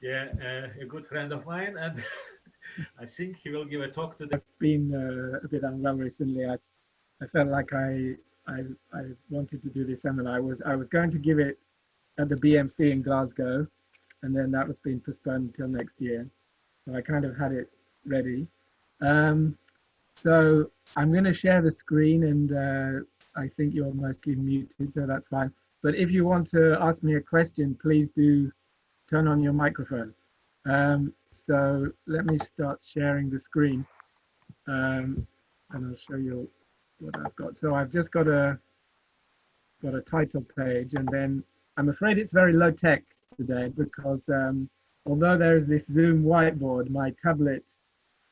Yeah, a good friend of mine, and I think he will give a talk today. I've been a bit unwell recently. I felt like I wanted to do this seminar. I was going to give it at the BMC in Glasgow, and then that was being postponed until next year. So I kind of had it ready. So I'm going to share the screen, and I think you're mostly muted, so that's fine. But if you want to ask me a question, please do turn on your microphone. So let me start sharing the screen, and I'll show you what I've got. So I've just got a title page, and then I'm afraid it's very low tech today because although there is this Zoom whiteboard, my tablet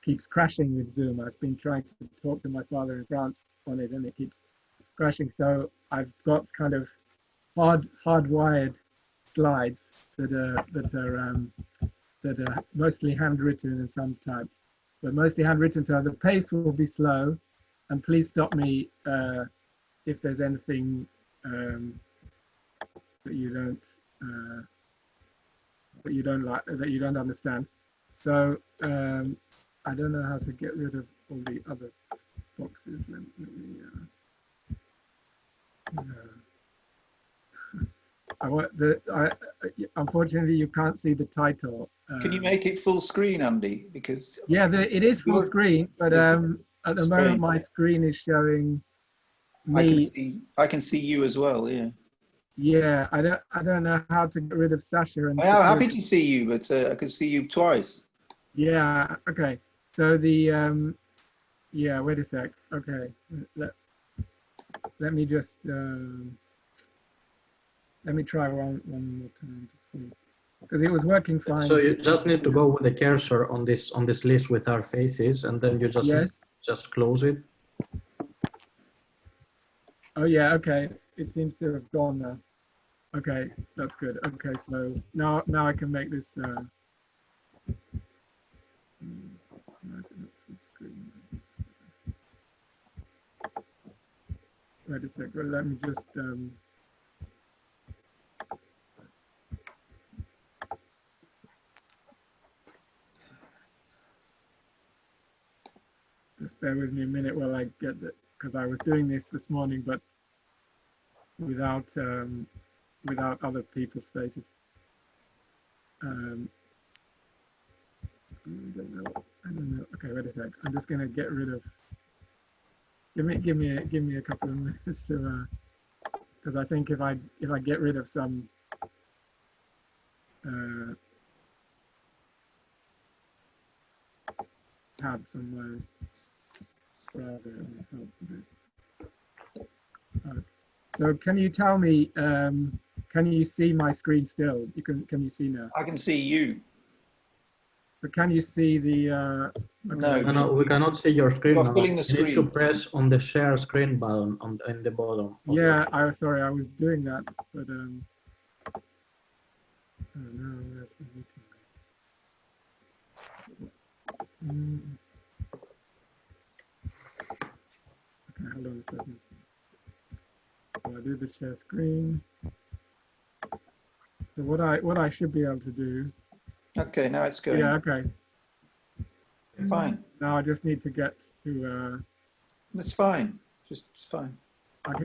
keeps crashing with Zoom. I've been trying to talk to my father in France on it, and it keeps crashing. So I've got kind of hardwired slides that are mostly handwritten and some typed, but mostly handwritten. So the pace will be slow, and please stop me if there's anything that you don't understand. So I don't know how to get rid of all the other boxes. Let me unfortunately, you can't see the title. Can you make it full screen, Andy? Because yeah, it is full screen, but at the moment my screen is showing me. I can see you as well. Yeah. Yeah, I don't know how to get rid of Sasha. And I'm happy to see you, but I can see you twice. Yeah. Okay. So the yeah. Wait a sec. Okay. Let me just let me try one more time to see, because it was working fine. So you just need to go with the cursor on this list with our faces, and then you just close it. Oh yeah. Okay. It seems to have gone now. Okay, that's good. Okay, so now I can make this. Wait a second. Let me just. Just bear with me a minute while I get that, because I was doing this morning, but without other people's faces. I don't know. Okay, wait a sec. I'm just gonna get rid of. Give me a couple of minutes to, because I think if I get rid of some tabs on my browser, it'll help a bit. So can you tell me? Can you see my screen still? Can you see now? I can see you. But can you see the? Okay. No, we cannot see your screen now. Filling the screen. You need to press on the share screen button in the bottom. Yeah, sorry, I was doing that, but oh no, where's the meeting? Okay, hold on a second. So I do the share screen. So what I should be able to do. Okay, now it's going. Yeah. Okay. Fine. Now I just need to get to. That's fine. It's fine.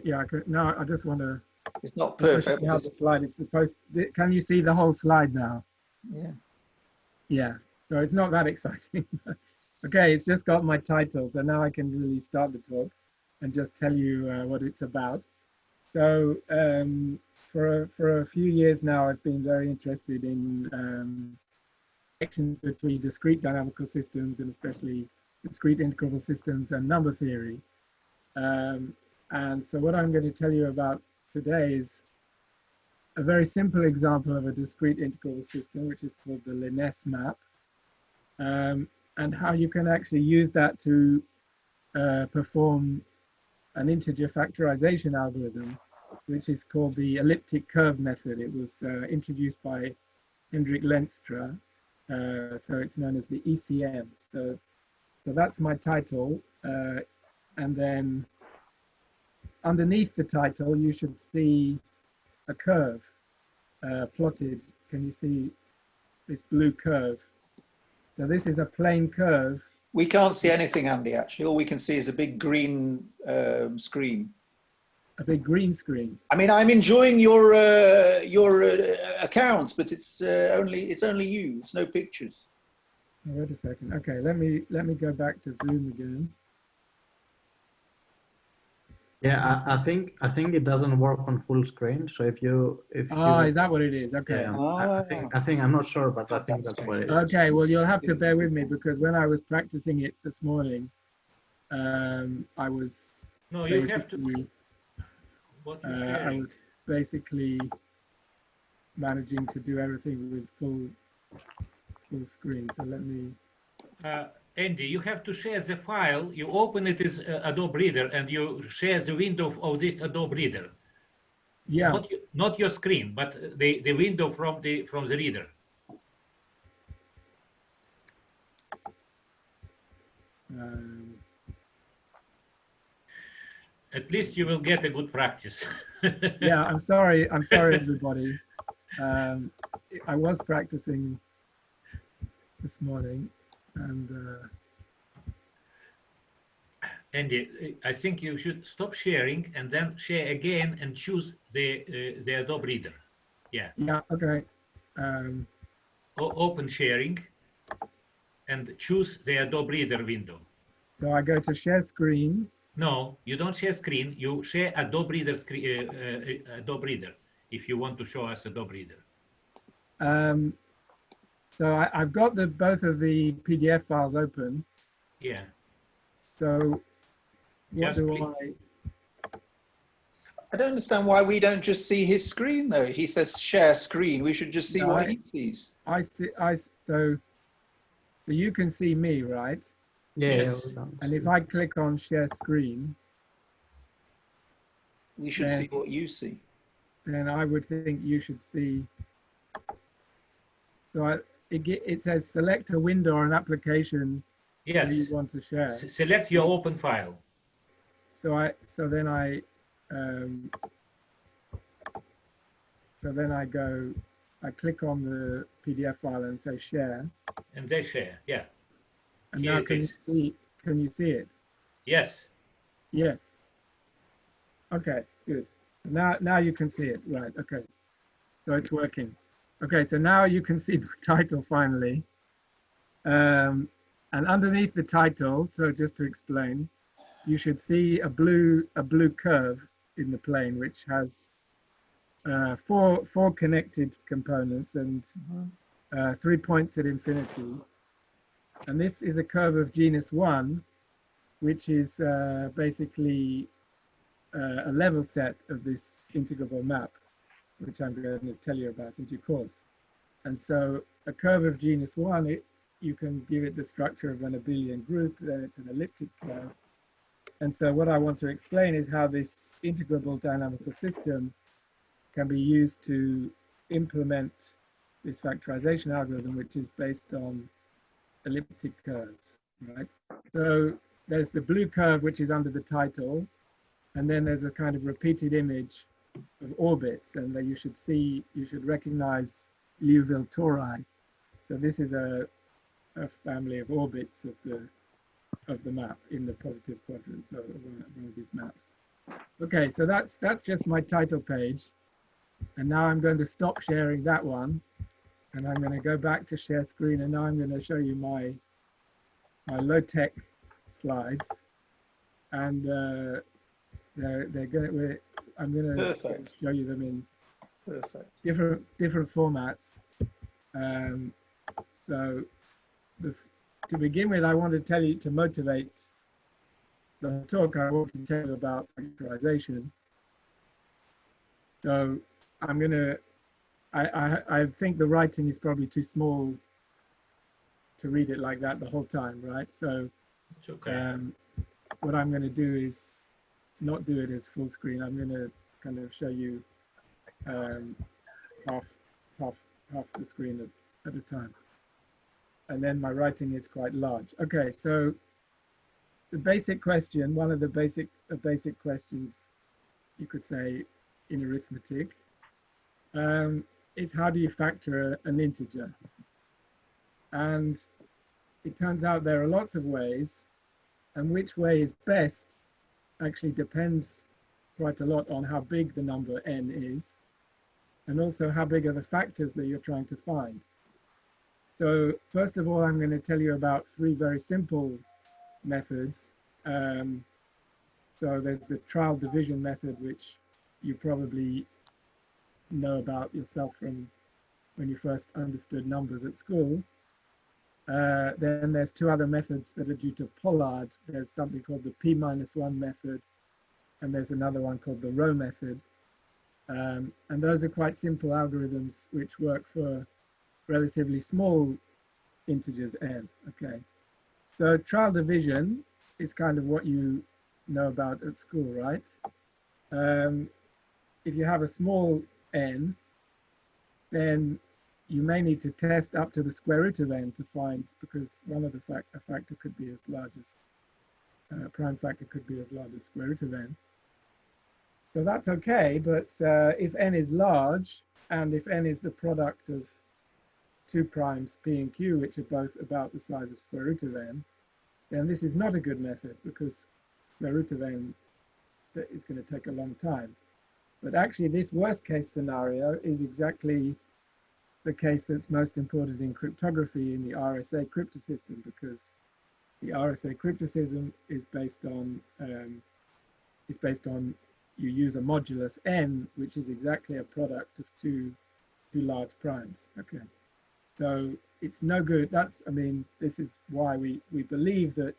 Yeah. Now I just want to. It's not perfect. How the slide is supposed. Can you see the whole slide now? Yeah. Yeah. So it's not that exciting. Okay, it's just got my title, so now I can really start the talk and just tell you what it's about. So for a few years now, I've been very interested in connections between discrete dynamical systems, and especially discrete integrable systems and number theory. And so what I'm going to tell you about today is a very simple example of a discrete integrable system, which is called the Lyness map, and how you can actually use that to perform an integer factorization algorithm, which is called the elliptic curve method. It was introduced by Lenstra, so it's known as the ECM. So that's my title, and then underneath the title, you should see a curve plotted. Can you see this blue curve. So this is a plane curve. We can't see anything, Andy, actually. All we can see is a big green screen. A big green screen. I mean, I'm enjoying your accounts, but it's only you. It's no pictures. Oh, wait a second. Okay, let me go back to Zoom again. Yeah, I think it doesn't work on full screen. So if you is that what it is? Okay. Yeah, I think I'm not sure, but I think that's what it is. Okay, well, you'll have to bear with me because when I was practicing it this morning, I was you have to. I was basically managing to do everything with full screen. So let me. Andy, you have to share the file. You open it as Adobe Reader, and you share the window of this Adobe Reader. Yeah. Not your screen, but the window from the reader. At least you will get a good practice. Yeah, I'm sorry, everybody. I was practicing this morning, and Andy, I think you should stop sharing and then share again and choose the Adobe Reader. Yeah. Yeah. Okay. Open sharing and choose the Adobe Reader window. So I go to share screen. No, you don't share screen. You share Adobe Reader Adobe Reader if you want to show us Adobe Reader. So I've got both of the PDF files open. Yeah. So what Just do I don't understand why we don't just see his screen though. He says share screen. We should just see what he sees. I see. So you can see me, right? Yeah. Yes. And if I click on share screen, we should see what you see. Then I would think you should see. So it says select a window or an application. Yes. That you want to share. Select your open file. So then I click on the PDF file and say share. And they share, yeah. And now can you see it? Yes. Yes. Okay, good. Now you can see it, right? Okay. So it's working. Okay, so now you can see the title finally. And underneath the title, so just to explain, you should see a blue curve in the plane, which has four connected components and 3 points at infinity. And this is a curve of genus 1, which is basically a level set of this integrable map, which I'm going to tell you about in due course. And so a curve of genus 1, you can give it the structure of an abelian group, then it's an elliptic curve. And so what I want to explain is how this integrable dynamical system can be used to implement this factorization algorithm, which is based on elliptic curves, right? So there's the blue curve, which is under the title, and then there's a kind of repeated image of orbits, and that you should recognize Liouville tori. So this is a family of orbits of the map in the positive quadrant, so one of these maps. Okay, so that's just my title page, and now I'm going to stop sharing that one, and I'm going to go back to share screen, and now I'm going to show you my low-tech slides, and I'm going to show you them in different formats. So to begin with, I want to tell you, to motivate the talk, I want to tell you about factorization. So I'm going to, I think the writing is probably too small to read it like that the whole time, right? So it's okay. What I'm going to do is not do it as full screen. I'm going to kind of show you half the screen at a time. And then my writing is quite large. Okay, so the basic question, one of the basic questions, you could say, in arithmetic, is how do you factor an integer? And it turns out there are lots of ways, and which way is best actually depends quite a lot on how big the number n is, and also how big are the factors that you're trying to find. So first of all, I'm going to tell you about three very simple methods. So there's the trial division method, which you probably know about yourself from when you first understood numbers at school. Then there's two other methods that are due to Pollard. There's something called the P-1 method, and there's another one called the row method. And those are quite simple algorithms which work for relatively small integers n. Okay, so trial division is kind of what you know about at school, right? If you have a small n, then you may need to test up to the square root of n to find, because one of the a factor could be as large as prime factor could be as large as square root of n. So that's okay, but if n is large, and if n is the product of two primes p and q, which are both about the size of square root of n, then this is not a good method, because square root of n is going to take a long time. But actually, this worst case scenario is exactly the case that's most important in cryptography in the RSA cryptosystem, because the RSA cryptosystem is based on you use a modulus n, which is exactly a product of two large primes. Okay, so it's no good. This is why we believe that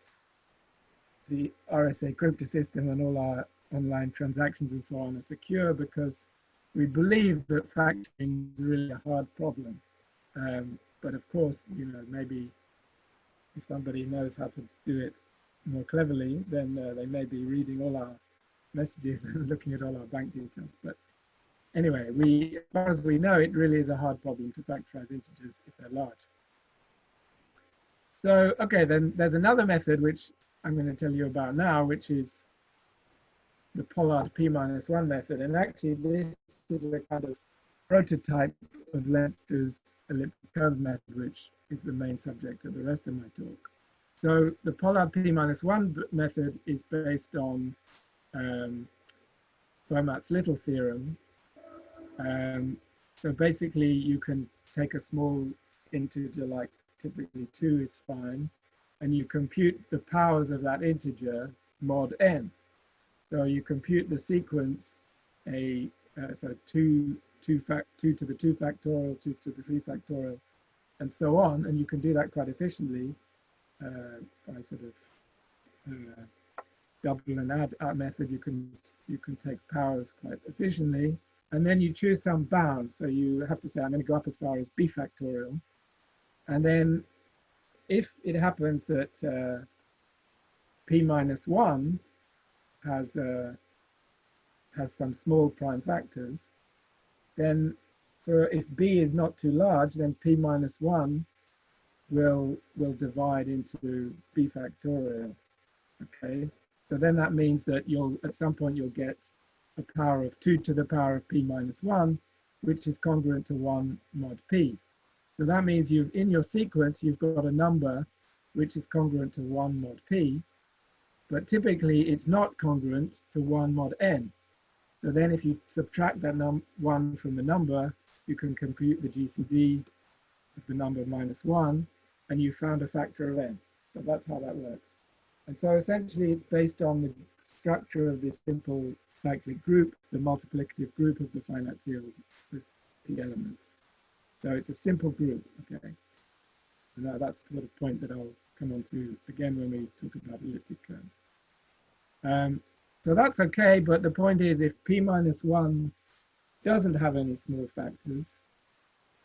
the RSA cryptosystem and all our online transactions and so on are secure, because we believe that factoring is really a hard problem. But of course, maybe if somebody knows how to do it more cleverly, then they may be reading all our messages and looking at all our bank details. But anyway, as far as we know, it really is a hard problem to factorize integers if they're large. So, okay, then there's another method which I'm going to tell you about now, which is the Pollard P-1 method. And actually, this is a kind of prototype of Lenstra's elliptic curve method, which is the main subject of the rest of my talk. So the Pollard P-1 method is based on Fermat's little theorem. So basically, you can take a small integer, like typically 2 is fine, and you compute the powers of that integer mod n. So you compute the sequence so 2 to the 2 factorial, 2 to the 3 factorial, and so on. And you can do that quite efficiently by sort of double and add method. You can take powers quite efficiently, and then you choose some bound. So you have to say, I'm going to go up as far as b factorial, and then if it happens that P-1 has some small prime factors, then if b is not too large, then P-1 will divide into b factorial. Okay, so then that means that at some point you'll get a power of 2 to the power of P-1, which is congruent to 1 mod p. So that means in your sequence, you've got a number which is congruent to 1 mod p, but typically it's not congruent to 1 mod n. So then if you subtract that 1 from the number, you can compute the GCD of the number -1, and you found a factor of n. So that's how that works. And so essentially it's based on the structure of this simple cyclic group, the multiplicative group of the finite field with the elements. So it's a simple group, okay? And that's the point that I'll come on to again when we talk about elliptic curves. So that's okay, but the point is, if P-1 doesn't have any small factors,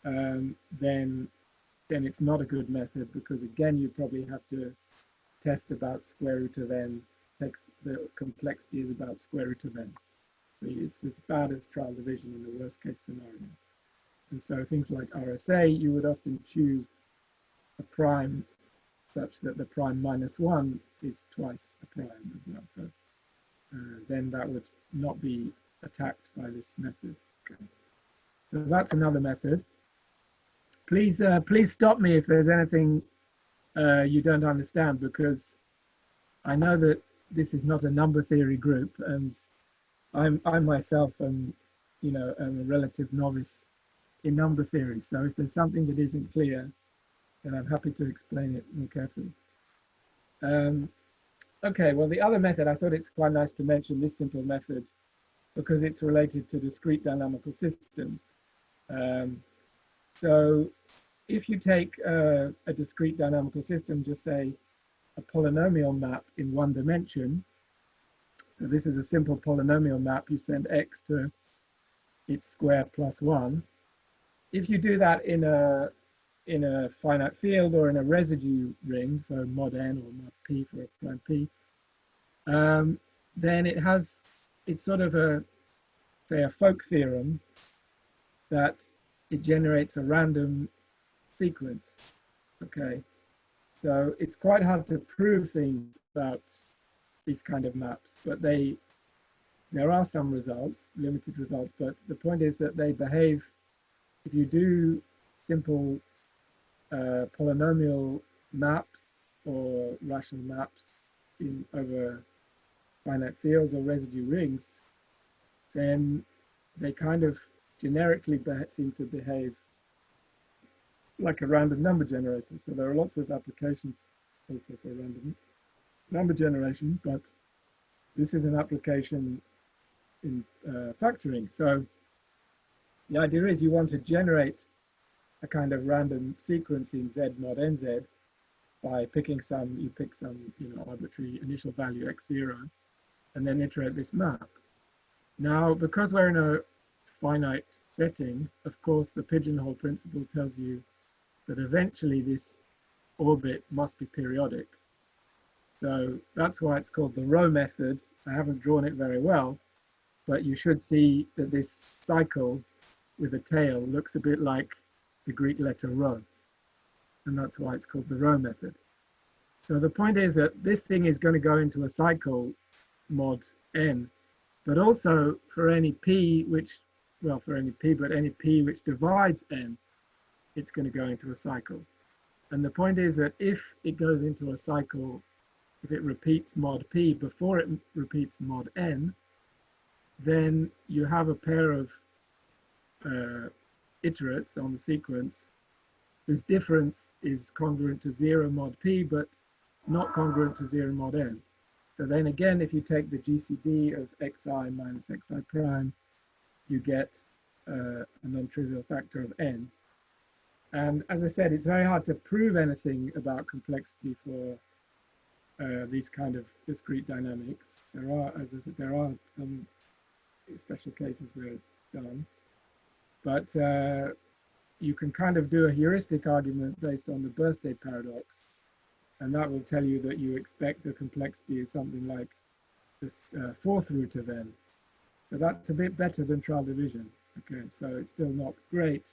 then it's not a good method, because again, you probably have to test about square root of n. The complexity is about square root of n. So it's as bad as trial division in the worst case scenario. And so things like RSA, you would often choose a prime such that the prime -1 is twice a prime as well. So then that would not be attacked by this method. Okay. So that's another method. please stop me if there's anything you don't understand, because I know that this is not a number theory group, and I myself am, you know, am a relative novice in number theory. So if there's something that isn't clear, then I'm happy to explain it more carefully. Okay, well, the other method, I thought it's quite nice to mention this simple method because it's related to discrete dynamical systems. So if you take a discrete dynamical system, just say a polynomial map in one dimension. So this is a simple polynomial map. You send x to its square plus 1. If you do that in a finite field or in a residue ring, so mod n or mod p for a prime p, then it's sort of say a folk theorem that it generates a random sequence. Okay, so it's quite hard to prove things about these kind of maps, but there are some results, limited results, but the point is that they behave, if you do simple polynomial maps or rational maps over finite fields or residue rings, then they kind of generically seem to behave like a random number generator. So there are lots of applications also for random number generation, but this is an application in factoring. So the idea is you want to generate a kind of random sequence in Z mod NZ by picking some, you pick some, you know, arbitrary initial value x0, and then iterate this map. Now, because we're in a finite setting, of course, the pigeonhole principle tells you that eventually this orbit must be periodic. So that's why it's called the row method. I haven't drawn it very well, but you should see that this cycle with a tail looks a bit like the Greek letter rho, and that's why it's called the row method. So the point is that this thing is going to go into a cycle mod n, but also for any p which, well, for any p, but any p which divides n, it's going to go into a cycle. And the point is that if it goes into a cycle, if it repeats mod p before it repeats mod n, then you have a pair of iterates on the sequence whose difference is congruent to 0 mod p, but not congruent to 0 mod n. So then again, if you take the GCD of xi minus xi prime, you get a non-trivial factor of n. And as I said, it's very hard to prove anything about complexity for these kind of discrete dynamics. There are, as I said, there are some special cases where it's done, but you can kind of do a heuristic argument based on the birthday paradox, and that will tell you that you expect the complexity is something like this fourth root of n. So that's a bit better than trial division. Okay, so it's still not great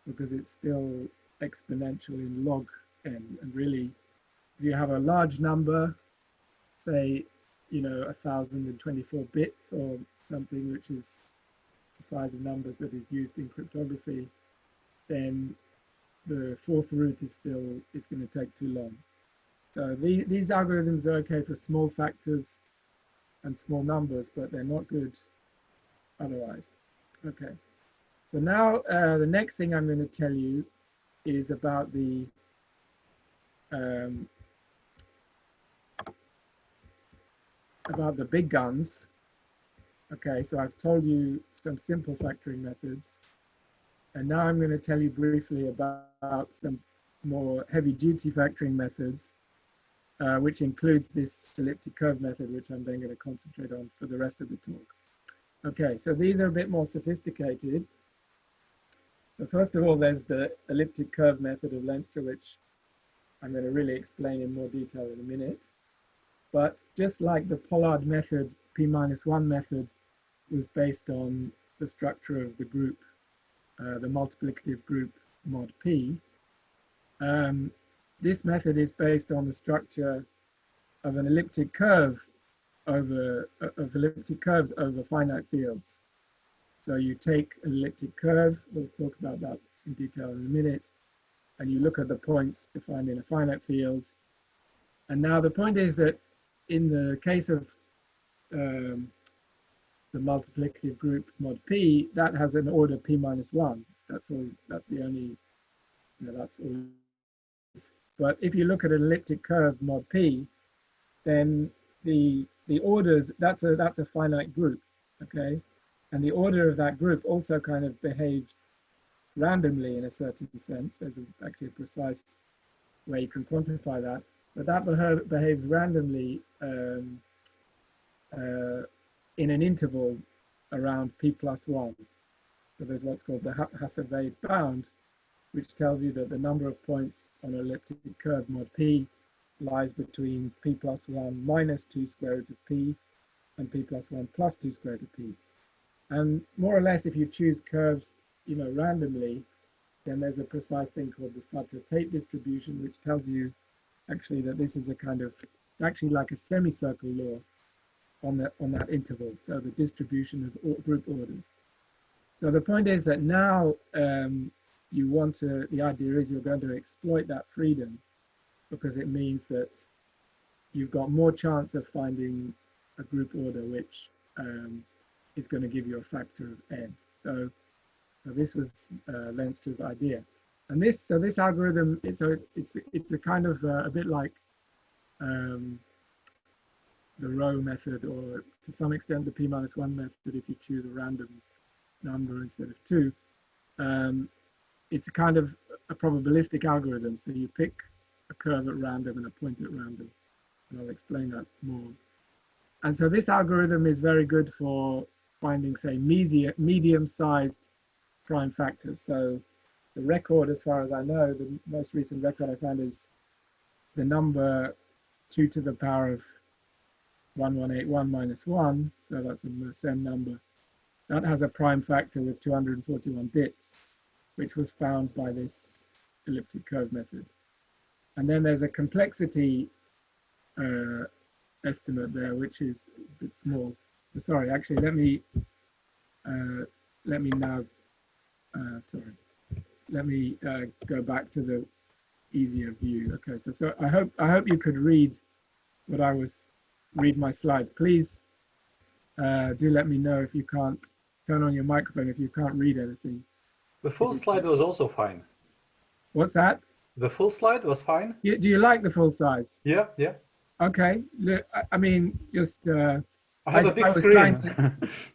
because it's still exponential in log n, and really, if you have a large number, say, you know, 1024 bits or something, which is the size of numbers that is used in cryptography, then the fourth root is going to take too long. So these algorithms are okay for small factors and small numbers, but they're not good otherwise. Okay, so now the next thing I'm going to tell you is about the big guns. Okay, so I've told you some simple factoring methods, and now I'm going to tell you briefly about some more heavy-duty factoring methods, which includes this elliptic curve method, which I'm then going to concentrate on for the rest of the talk. Okay, so these are a bit more sophisticated. So first of all, there's the elliptic curve method of Lenstra, which I'm going to really explain in more detail in a minute. But just like the Pollard method, P-1 method was based on the structure of the group, the multiplicative group mod P. This method is based on the structure of an elliptic curve of elliptic curves over finite fields. So you take an elliptic curve, we'll talk about that in detail in a minute, and you look at the points defined in a finite field. And now the point is that in the case of the multiplicative group mod P, that has an order P minus 1. That's all. That's the only. That's all. But if you look at an elliptic curve mod P, then the orders, that's a finite group, okay, and the order of that group also kind of behaves randomly in a certain sense. There's actually a precise way you can quantify that, but that behaves randomly in an interval around P plus 1. So there's what's called the Hasse-Waid bound, which tells you that the number of points on an elliptic curve mod P lies between P plus 1 minus 2 square root of P and P plus 1 plus 2 square root of P. And more or less, if you choose curves, randomly, then there's a precise thing called the Sutter-Tate distribution, which tells you actually that this is a kind of, actually like a semicircle law on that interval. So the distribution of group orders. So the point is that now the idea is you're going to exploit that freedom, because it means that you've got more chance of finding a group order which is going to give you a factor of n. So this was Lenstra's idea, and this algorithm it's a kind of a bit like the row method, or to some extent the P minus 1 method if you choose a random number instead of 2. It's a kind of a probabilistic algorithm, so you pick a curve at random and a point at random, and I'll explain that more. And so this algorithm is very good for finding, say, medium-sized prime factors. So the record, as far as I know, the most recent record I found is the number 2 to the power of 1181 minus 1, so that's a Mersenne number. That has a prime factor with 241 bits, which was found by this elliptic curve method. And then there's a complexity estimate there, which is a bit small. So sorry, actually, let me go back to the easier view. Okay, so I hope you could read my slides. Please do let me know if you can't turn on your microphone if you can't read anything. The full slide was also fine. What's that? The full slide was fine. Do you like the full size? Yeah, yeah. Okay. I mean, just. I have a big screen.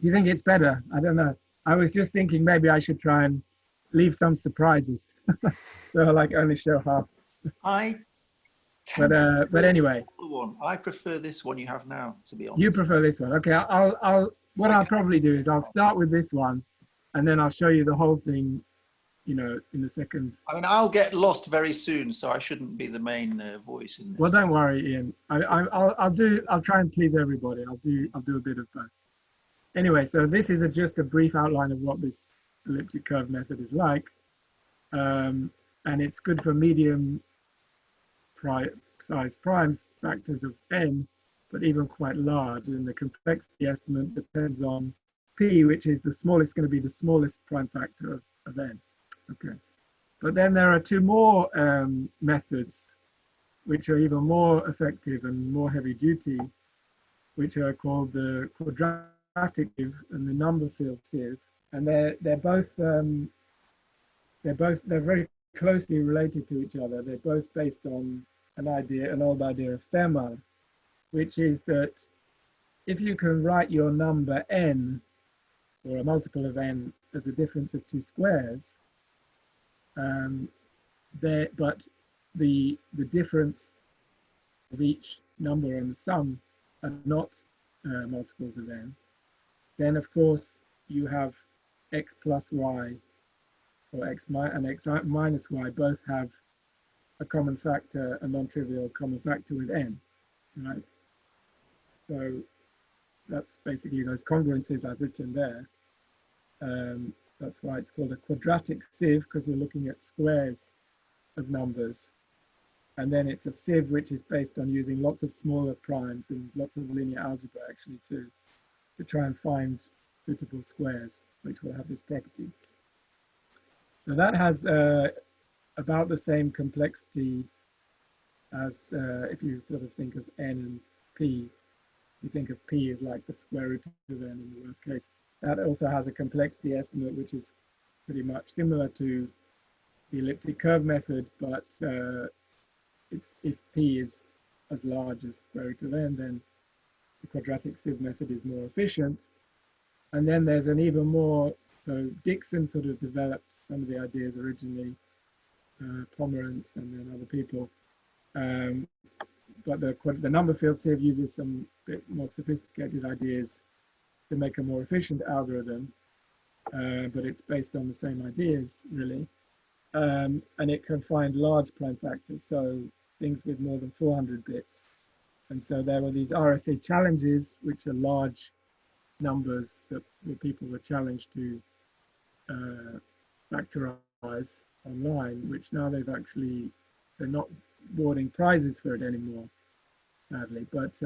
You think it's better? I don't know. I was just thinking maybe I should try and leave some surprises. So like only show half. But anyway. I prefer this one you have now, to be honest. You prefer this one? Okay. I'll probably do is I'll start with this one, and then I'll show you the whole thing, in the second. I mean, I'll get lost very soon, so I shouldn't be the main voice in this. Well, don't worry, Ian. I'll try and please everybody. I'll do a bit of both. Anyway, so this is just a brief outline of what this elliptic curve method is like, and it's good for medium size primes, factors of n, but even quite large. And the complexity estimate depends on p, which is going to be the smallest prime factor of n. Okay, but then there are two more methods which are even more effective and more heavy duty, which are called the quadratic sieve and the number field sieve, and they're very closely related to each other. They're both based on an old idea of Fermat, which is that if you can write your number n, or a multiple of n, as a difference of two squares, but the difference of each number and the sum are not multiples of n, then of course you have x plus y or x minus y both have a common factor, a non-trivial common factor with n, right? So that's basically those congruences I've written there. That's why it's called a quadratic sieve, because we're looking at squares of numbers. And then it's a sieve which is based on using lots of smaller primes and lots of linear algebra actually to try and find suitable squares which will have this property. So that has about the same complexity as if you sort of think of n and p. You think of p as like the square root of n in the worst case. That also has a complexity estimate, which is pretty much similar to the elliptic curve method, but if p is as large as square root of n, then the quadratic sieve method is more efficient. And then there's an even more, so Dixon sort of developed some of the ideas originally, Pomerantz and then other people. But the number field sieve uses some bit more sophisticated ideas to make a more efficient algorithm, but it's based on the same ideas, really. And it can find large prime factors, so things with more than 400 bits. And so there were these RSA challenges, which are large numbers that people were challenged to factorize online, which now they're not awarding prizes for it anymore, sadly. But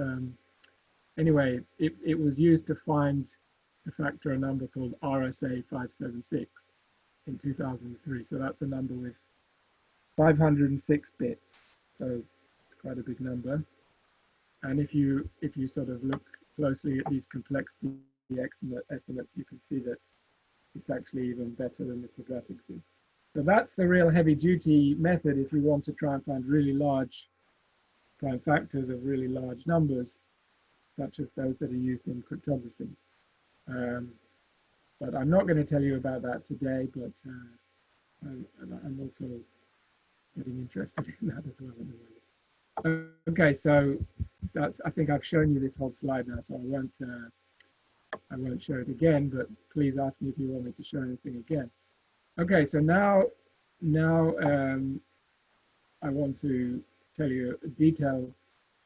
anyway, it was used to factor a number called RSA 576 in 2003. So that's a number with 506 bits. So it's quite a big number. And if you sort of look closely at these complexity estimates, you can see that it's actually even better than the quadratic sieve. So that's the real heavy-duty method if you want to try and find really large prime factors of really large numbers, such as those that are used in cryptography. But I'm not going to tell you about that today, but I'm also getting interested in that as well at the moment. Okay, so I think I've shown you this whole slide now, so I won't show it again, but please ask me if you want me to show anything again. Okay, so now I want to tell you a detail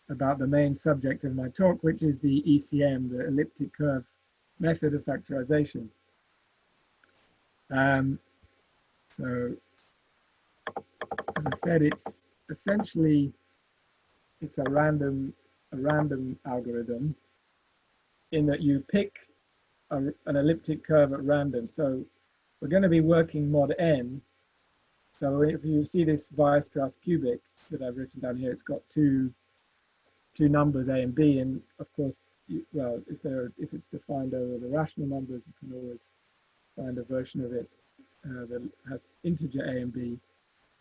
about the main subject of my talk, which is the ECM, the elliptic curve method of factorization. So, as I said, it's essentially a random algorithm in that you pick an elliptic curve at random. So we're going to be working mod n. So if you see this Weierstrass cubic that I've written down here, it's got two numbers a and b, and of course, well, if it's defined over the rational numbers, you can always find a version of it that has integer a and b.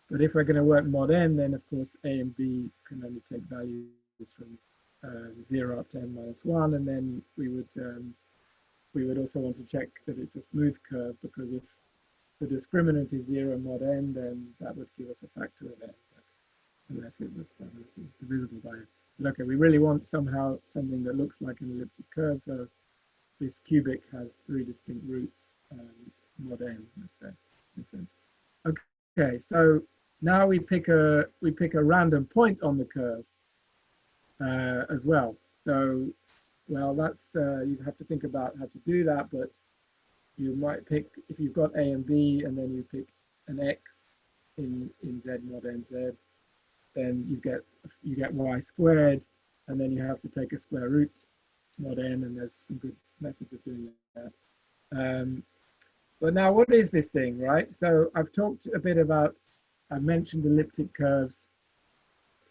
But if we're going to work mod n, then of course a and b can only take values from 0 up to n minus 1, and then we would also want to check that it's a smooth curve, because if the discriminant is 0 mod n, then that would give us a factor of n, unless it was divisible by n. But okay, we really want somehow something that looks like an elliptic curve, so this cubic has 3 distinct roots, mod n, let's say, in a sense. Okay, so now we pick a random point on the curve as well. So, well, that's you have to think about how to do that, but you might pick, if you've got a and b, and then you pick an x in z mod n z, then you get y squared, and then you have to take a square root mod n, and there's some good methods of doing that. But now, what is this thing, right? So I've talked a bit about, I've mentioned elliptic curves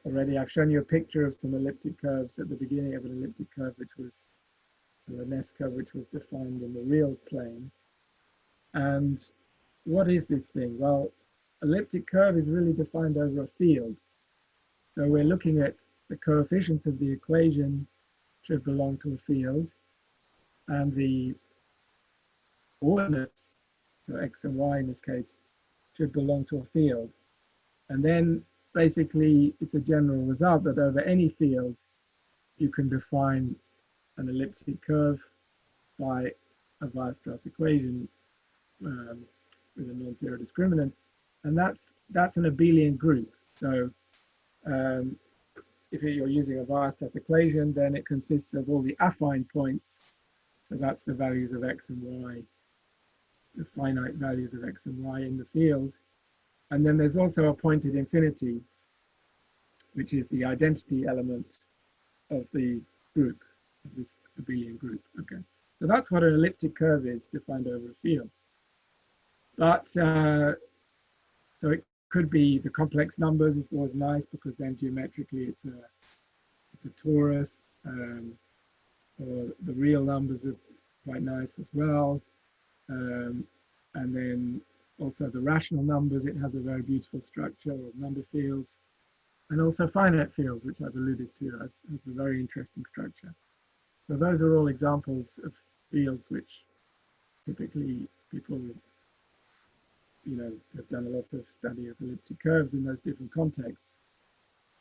already. I've shown you a picture of some elliptic curves at the beginning of an elliptic curve, which was a Lyness curve, which was defined in the real plane. And what is this thing? Well, elliptic curve is really defined over a field. So we're looking at the coefficients of the equation should belong to a field, and the coordinates, so x and y in this case, should belong to a field. And then basically it's a general result that over any field you can define an elliptic curve by a Weierstrass equation with a non-zero discriminant, and that's an abelian group. So if you're using a Weierstrass equation, then it consists of all the affine points. So that's the values of x and y, the finite values of x and y in the field. And then there's also a point at infinity, which is the identity element of the group, of this abelian group. Okay, so that's what an elliptic curve is, defined over a field. But so it could be the complex numbers. It's always nice because then geometrically it's a torus. Or the real numbers are quite nice as well. And then also the rational numbers, it has a very beautiful structure of number fields, and also finite fields, which I've alluded to as a very interesting structure. So those are all examples of fields which typically people, have done a lot of study of elliptic curves in those different contexts.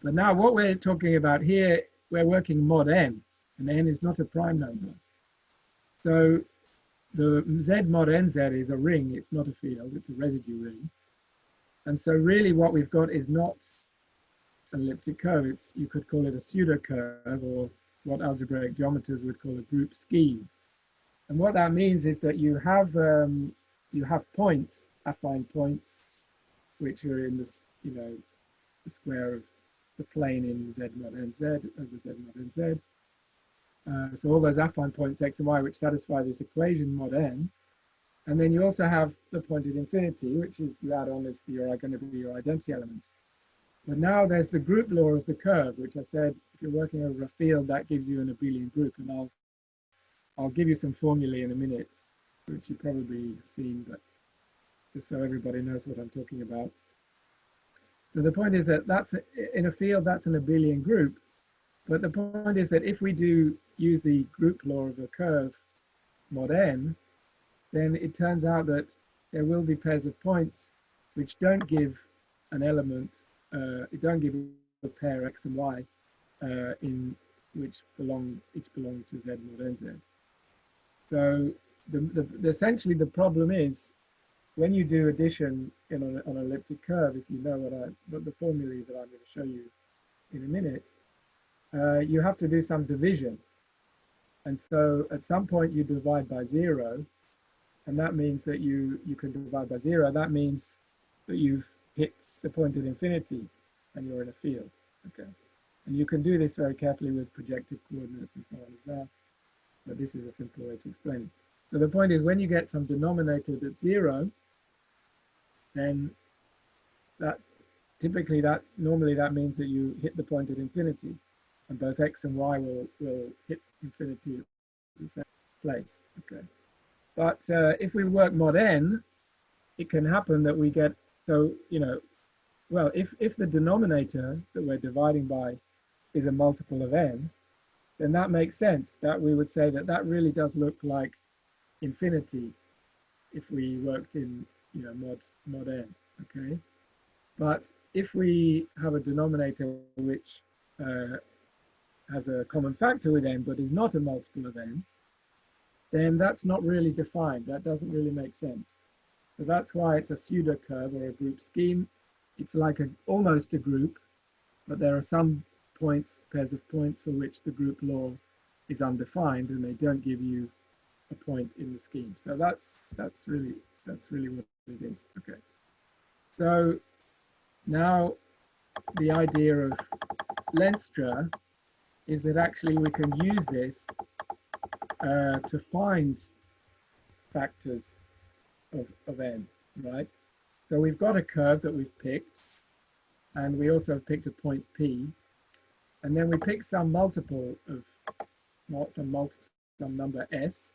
But now what we're talking about here, we're working mod n, and n is not a prime number. So the Z mod nz is a ring, it's not a field, it's a residue ring. And so really what we've got is not an elliptic curve, you could call it a pseudocurve, or what algebraic geometers would call a group scheme. And what that means is that you have points, affine points, which are in this, the square of the plane in Z mod nz over Z mod nz. So all those affine points x and y which satisfy this equation mod n, and then you also have the point at infinity, which is you add on as going to be your identity element. But now there's the group law of the curve, which I said if you're working over a field that gives you an abelian group, and I'll give you some formulae in a minute, which you probably have seen, but just so everybody knows what I'm talking about. So the point is that in a field that's an abelian group. But the point is that if we do use the group law of a curve mod n, then it turns out that there will be pairs of points which don't give an element, it don't give a pair x and y in which each belong to Z mod nz. So essentially the problem is when you do addition in an elliptic curve, if you know what the formulae that I'm going to show you in a minute, you have to do some division. And so at some point you divide by 0, and that means that you can divide by 0. That means that you've hit the point at infinity and you're in a field. Okay. And you can do this very carefully with projective coordinates and so on as well. But this is a simple way to explain it. So the point is when you get some denominator that's 0, then normally that means that you hit the point at infinity. And both x and y will hit infinity at the same place. Okay. But if we work mod n, it can happen that we get, well, if the denominator that we're dividing by is a multiple of n, then that makes sense. That we would say that really does look like infinity if we worked in mod n. Okay. But if we have a denominator which has a common factor with n but is not a multiple of n, then that's not really defined. That doesn't really make sense. So that's why it's a pseudocurve or a group scheme. It's like almost a group, but there are some points, pairs of points for which the group law is undefined and they don't give you a point in the scheme. So that's really what it is. Okay. So now the idea of Lenstra is that actually we can use this to find factors of n, right? So we've got a curve that we've picked, and we also have picked a point P, and then we pick some multiple of some number S,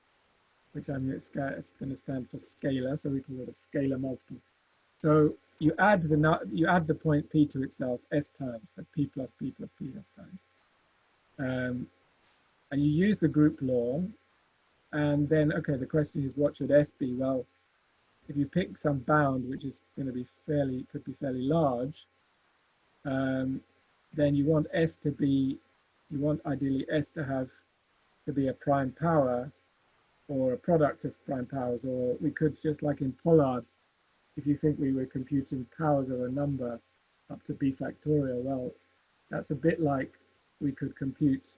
which I'm going to stand for scalar, so we call it a scalar multiple. So you add the point P to itself S times, so P plus P plus P S times. And you use the group law, and then, okay, the question is, what should S be? Well, if you pick some bound, which is going to be could be fairly large, then you want ideally S to be a prime power or a product of prime powers, or we could, just like in Pollard, if you think we were computing powers of a number up to b factorial, well, that's a bit like we could compute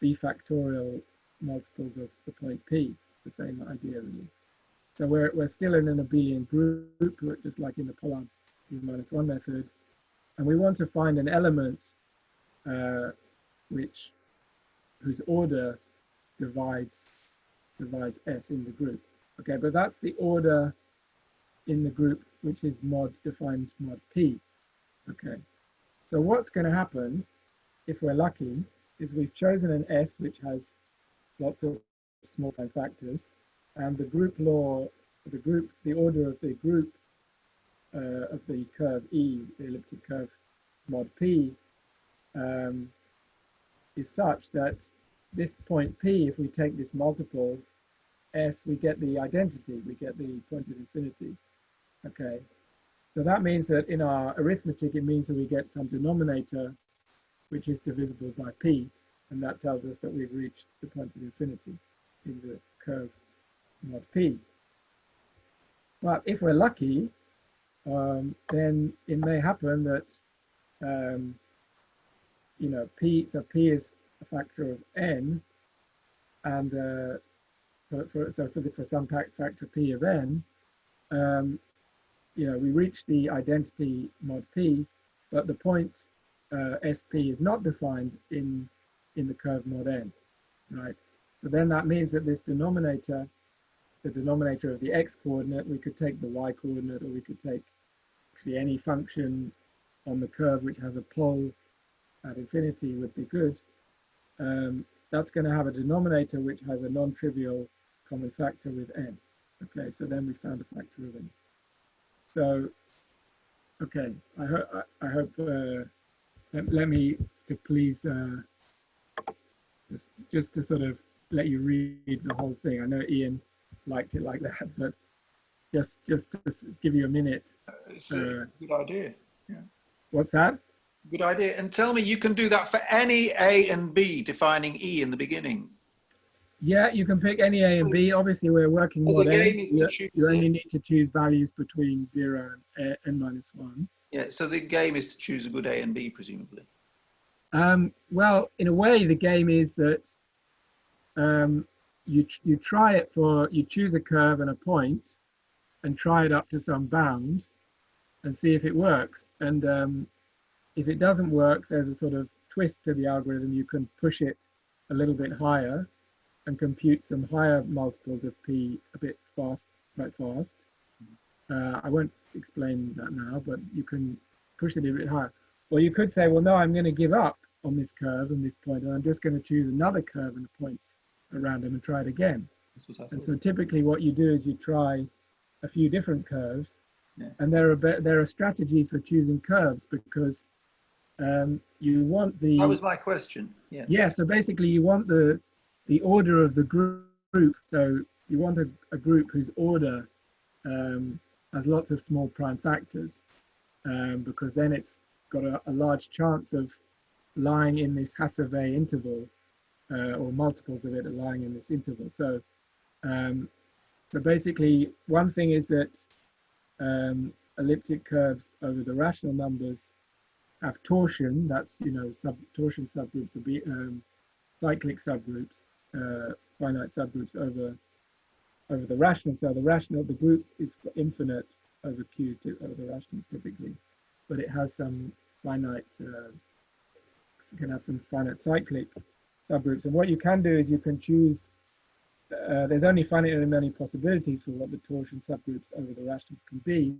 b factorial multiples of the point P, the same idea really. So we're still in an abelian group, just like in the Pollard P-1 method, and we want to find an element whose order divides S in the group. Okay, but that's the order in the group which is defined mod P. Okay, so what's going to happen, if we're lucky, is we've chosen an S which has lots of small prime factors, and the group law, the order of the group of the curve E, the elliptic curve mod P, is such that this point P, if we take this multiple S, we get the identity, we get the point of infinity. Okay, so that means that in our arithmetic, it means that we get some denominator which is divisible by P, and that tells us that we've reached the point of infinity in the curve mod P. But if we're lucky, then it may happen that you know, so P is a factor of n, and for some factor P of n, you know, we reach the identity mod P, but the point SP is not defined in the curve mod n, right? So then that means that this denominator, the denominator of the x coordinate, we could take the y coordinate, or we could take actually any function on the curve which has a pole at infinity would be good. That's going to have a denominator which has a non-trivial common factor with n. Okay, so then we found a factor of n. So, okay, I hope, let me to please, just to sort of let you read the whole thing. I know Ian liked it like that, but just to give you a minute. It's a good idea. Yeah. What's that? Good idea. And tell me, you can do that for any A and B defining E in the beginning. Yeah, you can pick any A and B. Obviously, we're working mod n. You only need to choose values between 0 and n minus 1. Yeah, so the game is to choose a good A and B, presumably. Well, in a way, the game is that you try it for, you choose a curve and a point and try it up to some bound and see if it works. And if it doesn't work, there's a sort of twist to the algorithm. You can push it a little bit higher and compute some higher multiples of P a bit fast, quite fast. I won't explain that now, but you can push it a bit higher. Or you could say, well, no, I'm going to give up on this curve and this point, and I'm just going to choose another curve and a point around them and try it again. And so typically what you do is you try a few different curves, and there are strategies for choosing curves, because you want the... That was my question. Yeah. Yeah, so basically you want the order of the group. So you want a group whose order has lots of small prime factors, because then it's got a large chance of lying in this Hasse-Weil interval, or multiples of it are lying in this interval. So, so basically, one thing is that elliptic curves over the rational numbers have torsion. That's, you know, torsion subgroups will be cyclic subgroups, finite subgroups over the rational. So the group is infinite over Q over the rationals typically, but it has some finite, can have some finite cyclic subgroups. And what you can do is you can choose, there's only finitely many possibilities for what the torsion subgroups over the rationals can be,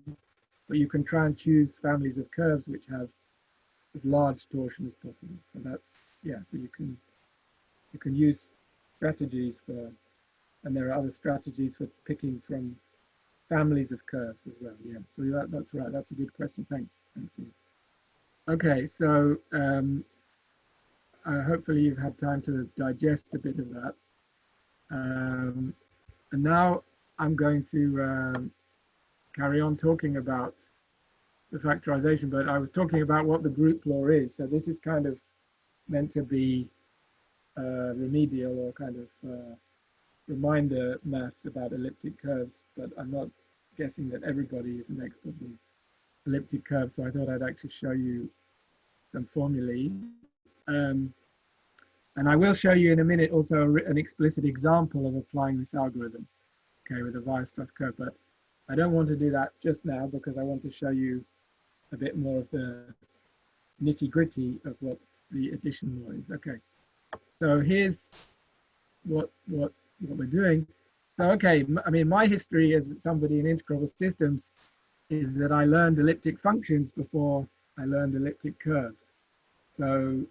but you can try and choose families of curves which have as large torsion as possible. So that's, yeah, so you can use strategies for, and there are other strategies for picking from families of curves as well. Yeah, so that's right. That's a good question. Thanks. Ian. Okay, so hopefully you've had time to digest a bit of that. And now I'm going to carry on talking about the factorization, but I was talking about what the group law is. So this is kind of meant to be remedial or kind of reminder maths about elliptic curves, but I'm not guessing that everybody is an expert in elliptic curves, so I thought I'd actually show you some formulae. And I will show you in a minute also an explicit example of applying this algorithm, okay, with a Weierstrass curve, but I don't want to do that just now because I want to show you a bit more of the nitty-gritty of what the addition law is. Okay, so here's what we're doing. So okay, I mean, my history as somebody in integrable systems is that I learned elliptic functions before I learned elliptic curves. So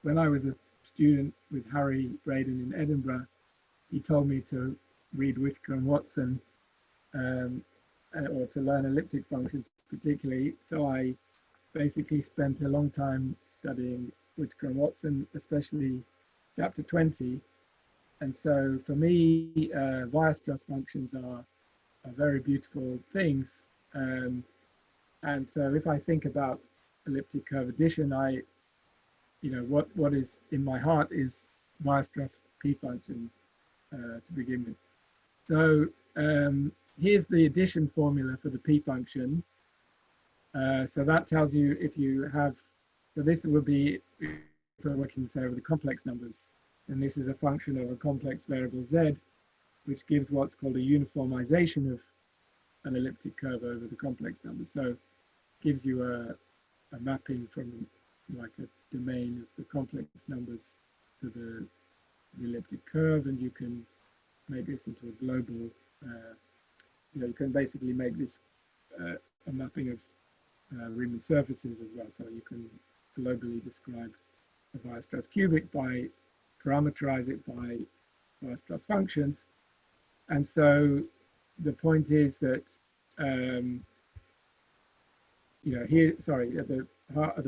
when I was a student with Harry Braden in Edinburgh, he told me to read Whittaker and Watson, or to learn elliptic functions particularly. So I basically spent a long time studying Whittaker and Watson, especially chapter 20. And so for me, Weierstrass functions are very beautiful things. And so if I think about elliptic curve addition, what is in my heart is Weierstrass P function to begin with. So here's the addition formula for the P function. So that tells you if you have, so this will be, if we're working, say, with the complex numbers, and this is a function of a complex variable z, which gives what's called a uniformization of an elliptic curve over the complex numbers. So it gives you a mapping from like a domain of the complex numbers to the elliptic curve, and you can make this into a global, you can basically make this a mapping of Riemann surfaces as well. So you can globally describe the Weierstrass cubic by parameterize it by Weierstrass functions. And so the point is that, here, sorry, at the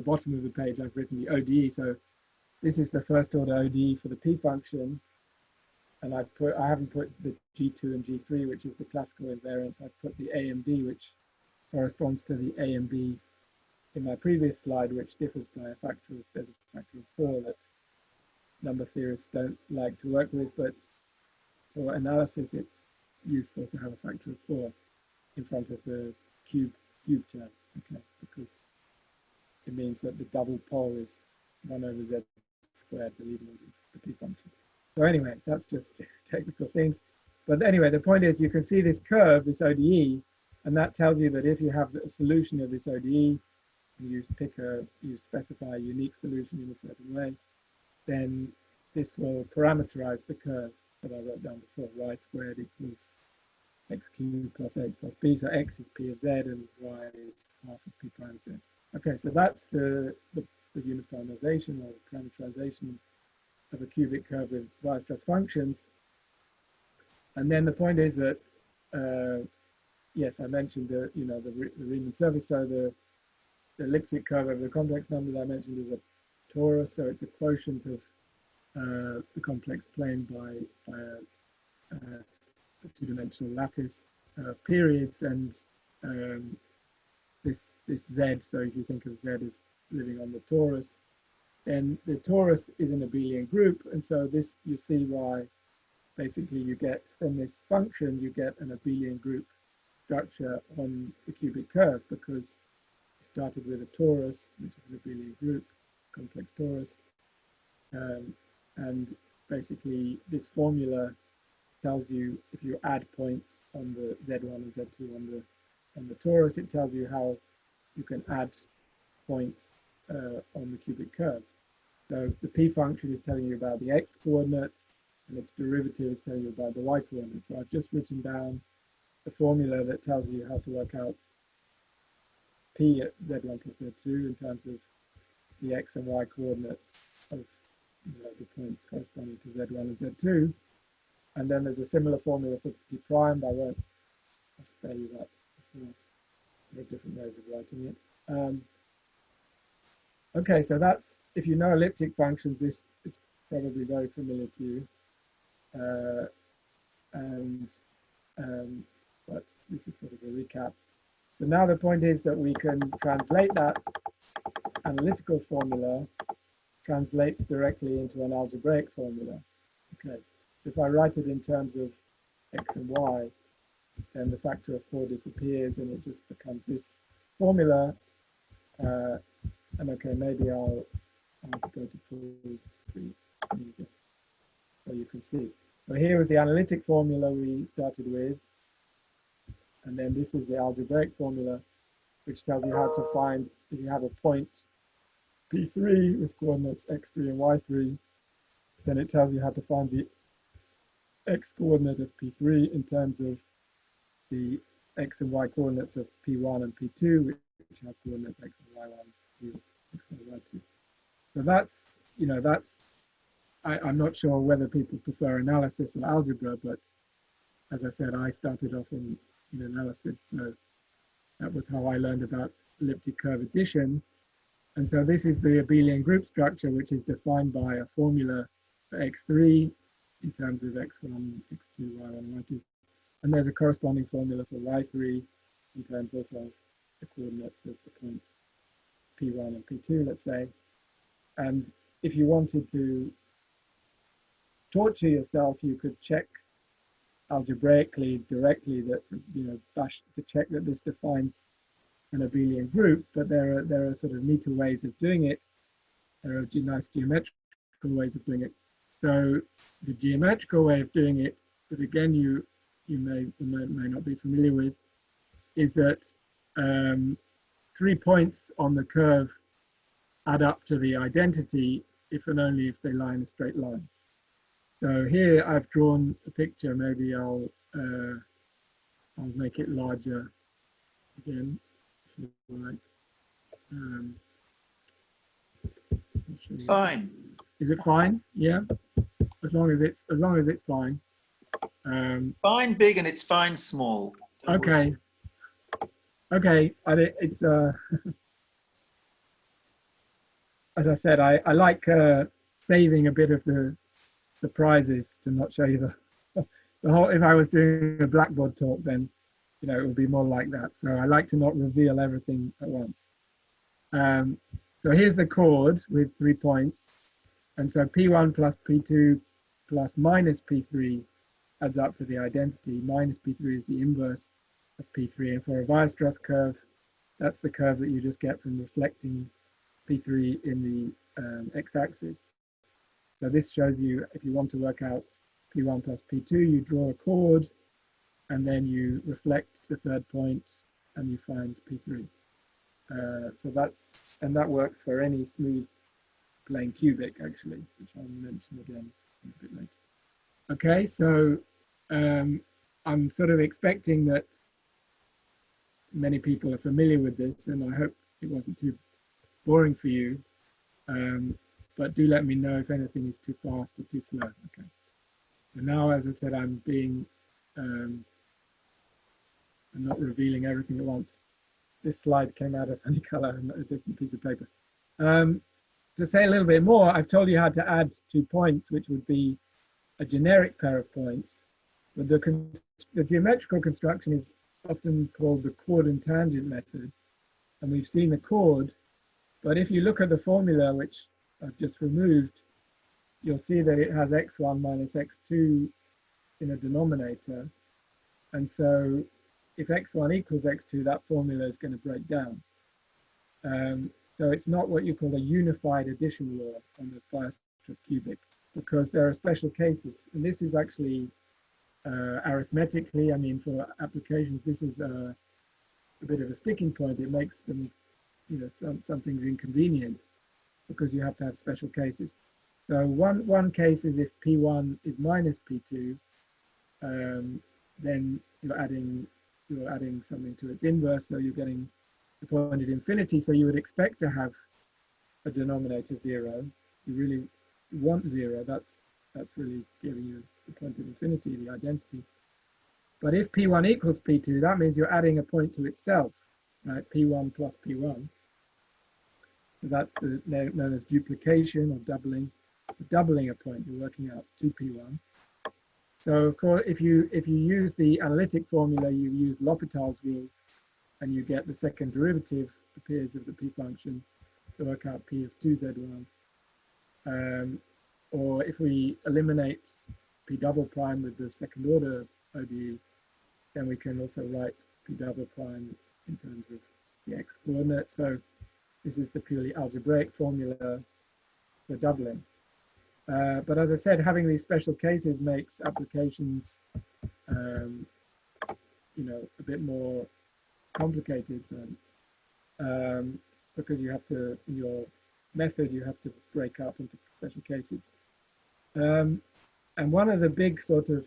bottom of the page, I've written the ODE. So this is the first order ODE for the P function. And I haven't put the G2 and G3, which is the classical invariance. I've put the A and B, which corresponds to the A and B in my previous slide, which differs by a factor of, there's a factor of 4 that number theorists don't like to work with, but for analysis, it's useful to have a factor of 4 in front of the cube term, okay, because it means that the double pole is 1 over z squared, the leading of the P function. So anyway, that's just technical things. But anyway, the point is you can see this curve, this ODE, and that tells you that if you have a solution of this ODE, and you specify a unique solution in a certain way, then this will parameterize the curve that I wrote down before. Y squared equals x cubed plus x plus b. So x is p of z and y is half of p prime z. Okay, so that's the uniformization or parameterization of a cubic curve with Weierstrass functions. And then the point is that, yes, I mentioned the Riemann surface. So the elliptic curve over the complex numbers I mentioned is a torus. So it's a quotient of the complex plane by a two-dimensional lattice of periods, and this z. So if you think of z as living on the torus, then the torus is an abelian group, and so this, you see why basically you get from this function you get an abelian group structure on the cubic curve, because you started with a torus, which is an abelian group, complex torus, and basically this formula tells you if you add points on the z1 and z2 on the torus, it tells you how you can add points on the cubic curve. So the P function is telling you about the x coordinate, and its derivative is telling you about the y coordinate. So I've just written down the formula that tells you how to work out P at z1 plus z2 in terms of the x and y coordinates of the points corresponding to z1 and z2. And then there's a similar formula for P prime. I'll spare you that as well. There are different ways of writing it. Okay, so that's, if you know elliptic functions, this is probably very familiar to you. But this is sort of a recap. So now the point is that we can translate that analytical formula, translates directly into an algebraic formula. Okay, if I write it in terms of x and y, then the factor of 4 disappears and it just becomes this formula. And okay, maybe I'll go to full screen so you can see. So here is the analytic formula we started with. And then this is the algebraic formula, which tells you how to find, if you have a point P3 with coordinates x3 and y3, then it tells you how to find the x coordinate of P3 in terms of the x and y coordinates of P1 and P2, which have coordinates x and y1, P, x and y2. So that's, you know, that's, I'm not sure whether people prefer analysis or algebra, but as I said, I started off in analysis, so that was how I learned about elliptic curve addition. And so this is the abelian group structure, which is defined by a formula for x3 in terms of x1, x2, y1, y2. And there's a corresponding formula for y3 in terms also of the coordinates of the points P1 and P2, let's say. And if you wanted to torture yourself, you could check algebraically directly that, you know, to check that this defines an abelian group, but there are sort of neater ways of doing it. There are nice geometrical ways of doing it. So the geometrical way of doing it, that again you may not be familiar with, is that 3 points on the curve add up to the identity if and only if they lie in a straight line. So here I've drawn a picture. Maybe I'll make it larger again, if you like. Fine. Is it fine? Yeah. As long as it's fine. Fine big and it's fine small. Okay. Okay. It's as I said, I like saving a bit of the surprises to not show you the whole. If I was doing a Blackboard talk, then you know it would be more like that. So I like to not reveal everything at once. So here's the chord with 3 points, and so P1 plus P2 plus minus P3 adds up to the identity. Minus P3 is the inverse of P3, and for a Weierstrass curve, that's the curve that you just get from reflecting P3 in the x-axis. So this shows you, if you want to work out P1 plus P2, you draw a chord, and then you reflect the third point, and you find P3. So that works for any smooth plane cubic, actually, which I'll mention again a bit later. Okay, so I'm sort of expecting that many people are familiar with this, and I hope it wasn't too boring for you. But do let me know if anything is too fast or too slow. Okay. So now, as I said, I'm not revealing everything at once. This slide came out of any color and a different piece of paper. To say a little bit more, I've told you how to add 2 points, which would be a generic pair of points. But the geometrical construction is often called the Cordon tangent method. And we've seen the chord, but if you look at the formula, which I've just removed, you'll see that it has x1 minus x2 in a denominator. And so if x1 equals x2, that formula is going to break down. So it's not what you call a unified addition law on the Weierstrass cubic, because there are special cases. And this is actually arithmetically, I mean, for applications, this is a bit of a sticking point. It makes them, you know, some things inconvenient because you have to have special cases. So one case is if P1 is minus P2, then you're adding something to its inverse, so you're getting the point at infinity. So you would expect to have a denominator 0. You really want 0. That's really giving you the point at infinity, the identity. But if P1 equals P2, that means you're adding a point to itself, right? P1 plus P1. So that's known as duplication or doubling. Doubling a point, you're working out 2P1. So of course, if you use the analytic formula, you use L'Hopital's rule, and you get the second derivative appears of the P function to work out P of 2Z1. Or if we eliminate P double prime with the second order ODE, then we can also write P double prime in terms of the x coordinate. So this is the purely algebraic formula for doubling. But as I said, having these special cases makes applications, you know, a bit more complicated. So, because you have to, in your method, you have to break up into special cases. And one of the big sort of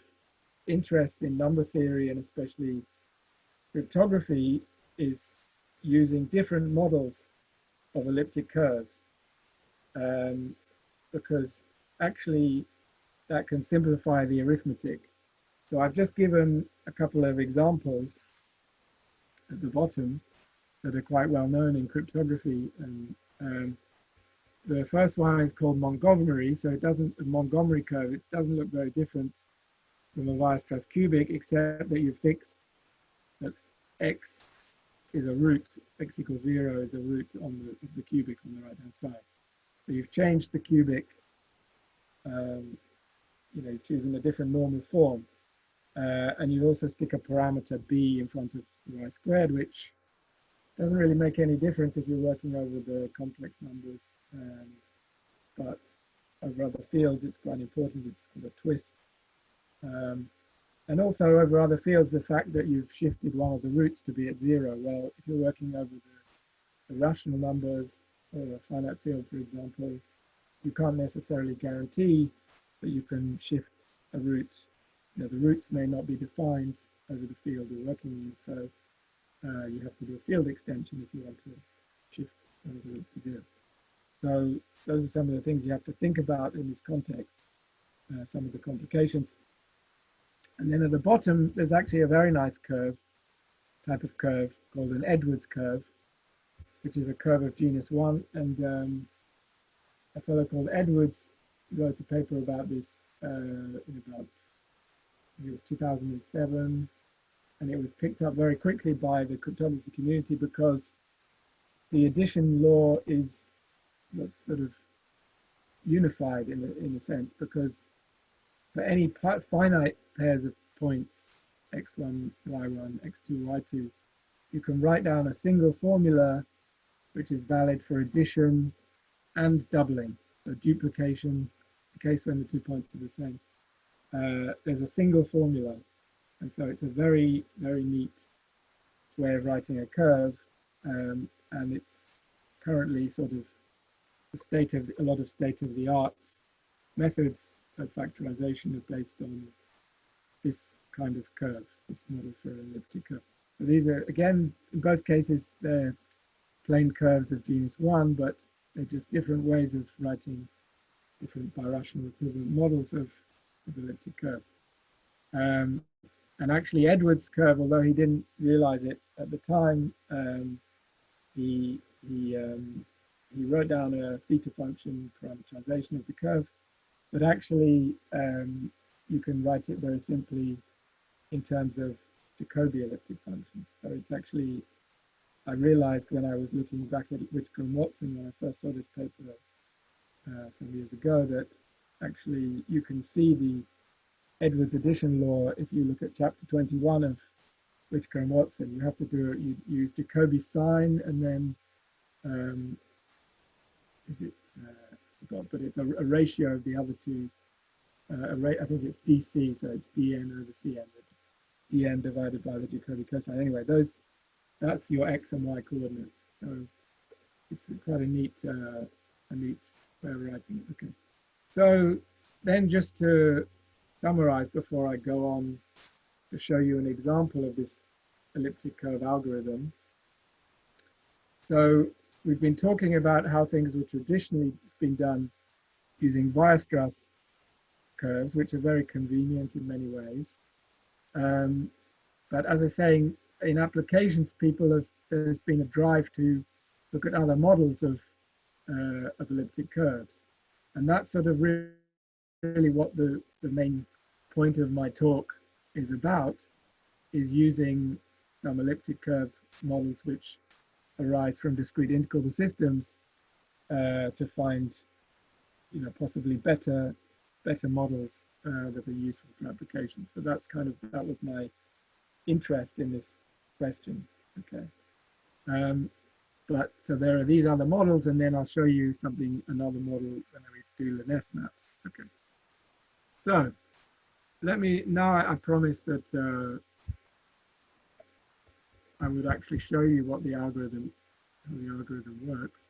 interests in number theory, and especially cryptography is using different models of elliptic curves, because actually that can simplify the arithmetic. So I've just given a couple of examples at the bottom that are quite well known in cryptography. And the first one is called Montgomery. So a Montgomery curve, it doesn't look very different from a Weierstrass cubic, except that you fixed that x is a root, x equals 0 is a root on the cubic on the right hand side. So you've changed the cubic, choosing a different normal form. And you also stick a parameter b in front of y squared, which doesn't really make any difference if you're working over the complex numbers, but over other fields it's quite important. It's called a twist. And also over other fields, the fact that you've shifted one of the roots to be at 0. Well, if you're working over the rational numbers or a finite field, for example, you can't necessarily guarantee that you can shift a root. The roots may not be defined over the field you're working in, so you have to do a field extension if you want to shift one of the roots to 0. So those are some of the things you have to think about in this context, some of the complications. And then at the bottom, there's actually a very nice type of curve called an Edwards curve, which is a curve of genus 1. And a fellow called Edwards wrote a paper about this in about, I think it was 2007, and it was picked up very quickly by the cryptography community because the addition law is what's sort of unified in a sense, because for any finite pairs of points, x1, y1, x2, y2, you can write down a single formula which is valid for addition and doubling. So duplication, the case when the 2 points are the same. There's a single formula, and so it's a very, very neat way of writing a curve, and it's currently sort of a lot of state-of-the-art methods of factorization are based on this kind of curve, this model for an elliptic curve. So these are, again, in both cases, they're plane curves of genus 1, but they're just different ways of writing different birational equivalent models of elliptic curves. And actually, Edwards' curve, although he didn't realize it at the time, he wrote down a theta function parameterization of the curve, but actually you can write it very simply in terms of Jacobi elliptic functions. So it's actually, I realized when I was looking back at Whitaker and Watson when I first saw this paper some years ago, that actually you can see the Edwards addition law if you look at chapter 21 of Whitaker and Watson. You have to you use Jacobi sign, and then but it's a ratio of the other two. I think it's dc, so it's dn over cn. Dn divided by the Jacobi cosine. Anyway, that's your x and y coordinates. So it's quite a neat way of writing it. Okay. So then, just to summarize before I go on to show you an example of this elliptic curve algorithm. So we've been talking about how things were traditionally being done using Weierstrass curves, which are very convenient in many ways. But as I say, in applications, there's been a drive to look at other models of elliptic curves. And that's sort of really what the main point of my talk is about, is using some elliptic curves models which arise from discrete integrable systems to find, possibly better models that are useful for applications. So that was my interest in this question. Okay. But so there are these other models, and then I'll show you another model when we do Lyness maps. Okay. So I promised that I would actually show you how the algorithm works.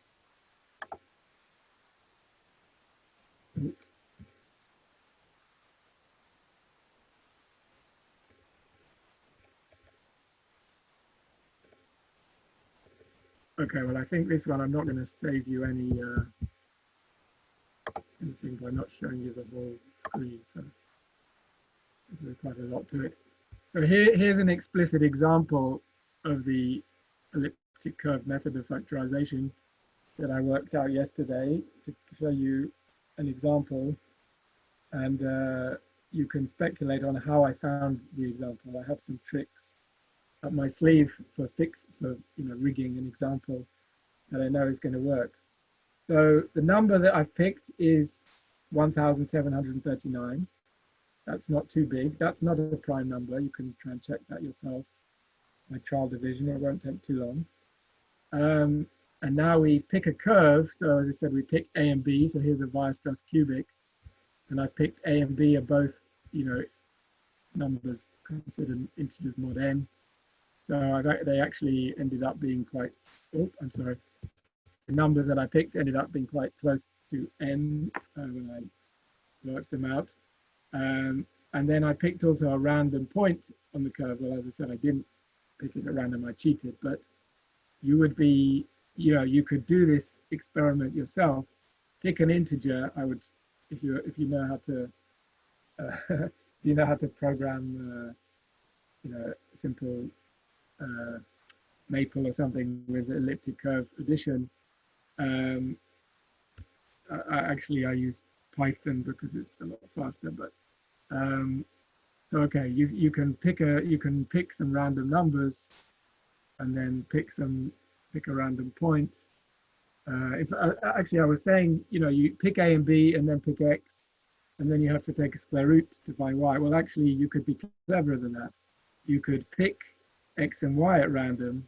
Oops. Okay, well, I think this one I'm not going to save you any anything by not showing you the whole screen. So there's quite a lot to it. So here's an explicit example of the elliptic curve method of factorization that I worked out yesterday to show you an example, and you can speculate on how I found the example. I have some tricks up my sleeve for rigging an example that I know is going to work. So the number that I've picked is 1,739. That's not too big. That's not a prime number. You can try and check that yourself by trial division. It won't take too long. And now we pick a curve. So as I said, we pick A and B. So here's a Weierstrass cubic. And I picked A and B are both, numbers considered integers mod n. So they actually ended up being quite, I'm sorry. The numbers that I picked ended up being quite close to n when I worked them out. And then I picked also a random point on the curve. Well, as I said, I didn't pick it at random, I cheated, but you would be, you could do this experiment yourself. Pick an integer. I would, if you know how to, program, simple maple or something with elliptic curve addition. I use Python because it's a lot faster, but so okay, you can pick some random numbers and then pick a random point. Actually I was saying, you pick A and B and then pick X, and then you have to take a square root to find Y. Well, actually you could be cleverer than that. You could pick X and Y at random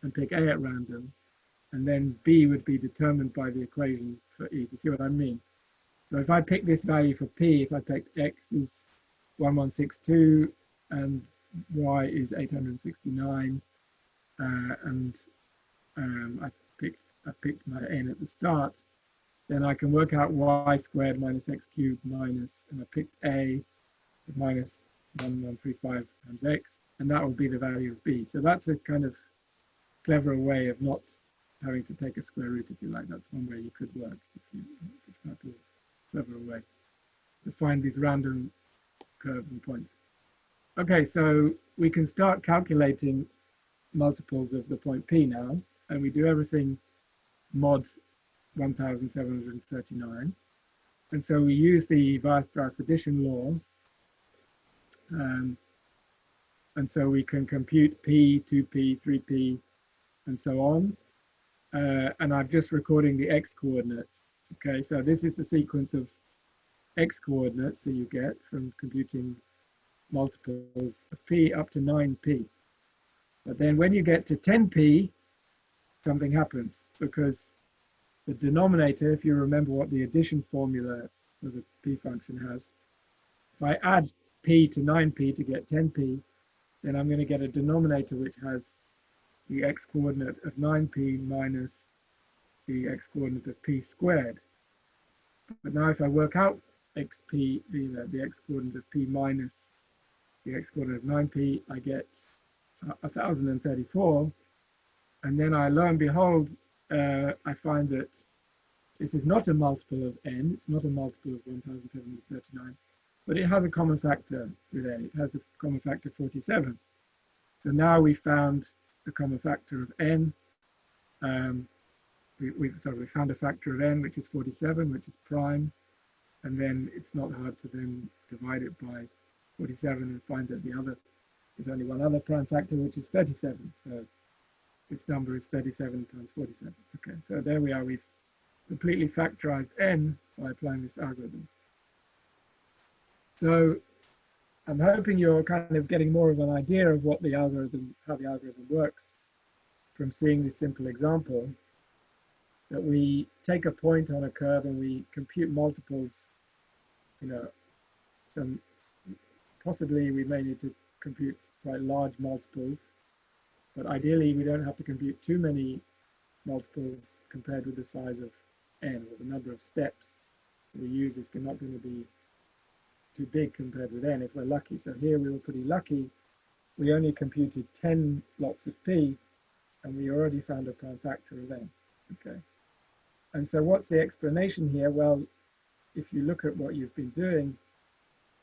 and pick A at random, and then B would be determined by the equation for E. You see what I mean? So if I pick this value for P, if I picked X is 1162 and Y is 869, and I picked my N at the start, then I can work out Y squared minus X cubed minus, and I picked A minus 1135 times X, and that will be the value of B. So that's a kind of cleverer way of not having to take a square root, if you like. That's one way you could work, if you have a cleverer way to find these random curves and points. Okay, so we can start calculating multiples of the point P now, and we do everything mod 1739. And so we use the Weierstrass addition law, and so we can compute P, 2P, 3P, and so on. And I'm just recording the X coordinates. Okay, so this is the sequence of X coordinates that you get from computing multiples of P up to 9P. But then when you get to 10P, something happens, because the denominator, if you remember what the addition formula for the P function has, if I add P to 9P to get 10P, then I'm going to get a denominator which has the X coordinate of 9P minus the X coordinate of P squared. But now if I work out XP, the X coordinate of P minus the X coordinate of 9P, I get 1034. And then lo and behold, I find that this is not a multiple of n, it's not a multiple of 1739, but it has a common factor with n. It has a common factor 47. So now we found the common factor of n. We found a factor of n, which is 47, which is prime. And then it's not hard to then divide it by 47 and find that there's only one other prime factor, which is 37. So this number is 37 times 47. Okay, so there we are. We've completely factorized n by applying this algorithm. So I'm hoping you're kind of getting more of an idea of how the algorithm works from seeing this simple example, that we take a point on a curve and we compute multiples. Possibly we may need to compute quite large multiples, but ideally we don't have to compute too many multiples compared with the size of n, or the number of steps that we use is not going to be too big compared with n if we're lucky. So here we were pretty lucky. We only computed 10 lots of P, and we already found a prime factor of n. Okay. And so what's the explanation here? Well, if you look at what you've been doing,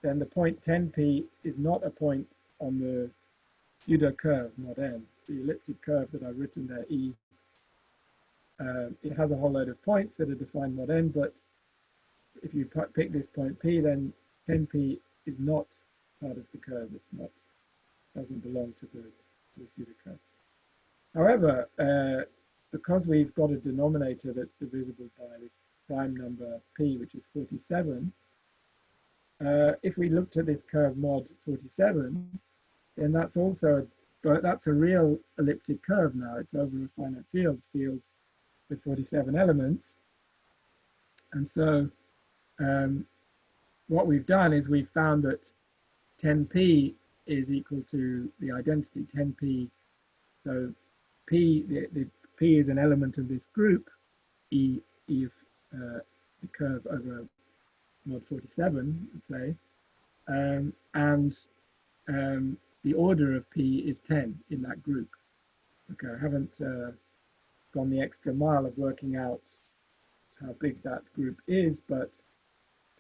then the point 10p is not a point on the pseudo curve mod n, the elliptic curve that I've written there, E. It has a whole load of points that are defined mod n, but if you pick this point p, then 10p is not part of the curve. It's not, doesn't belong to the pseudo curve. However, because we've got a denominator that's divisible by this prime number p, which is 47, if we looked at this curve mod 47, then that's also, but that's a real elliptic curve now. It's over a finite field with 47 elements. And so what we've done is we've found that 10p is equal to the identity 10p. So p, the p is an element of this group, E of the curve over mod 47, let's say, and the order of p is 10 in that group. Okay, I haven't gone the extra mile of working out how big that group is, but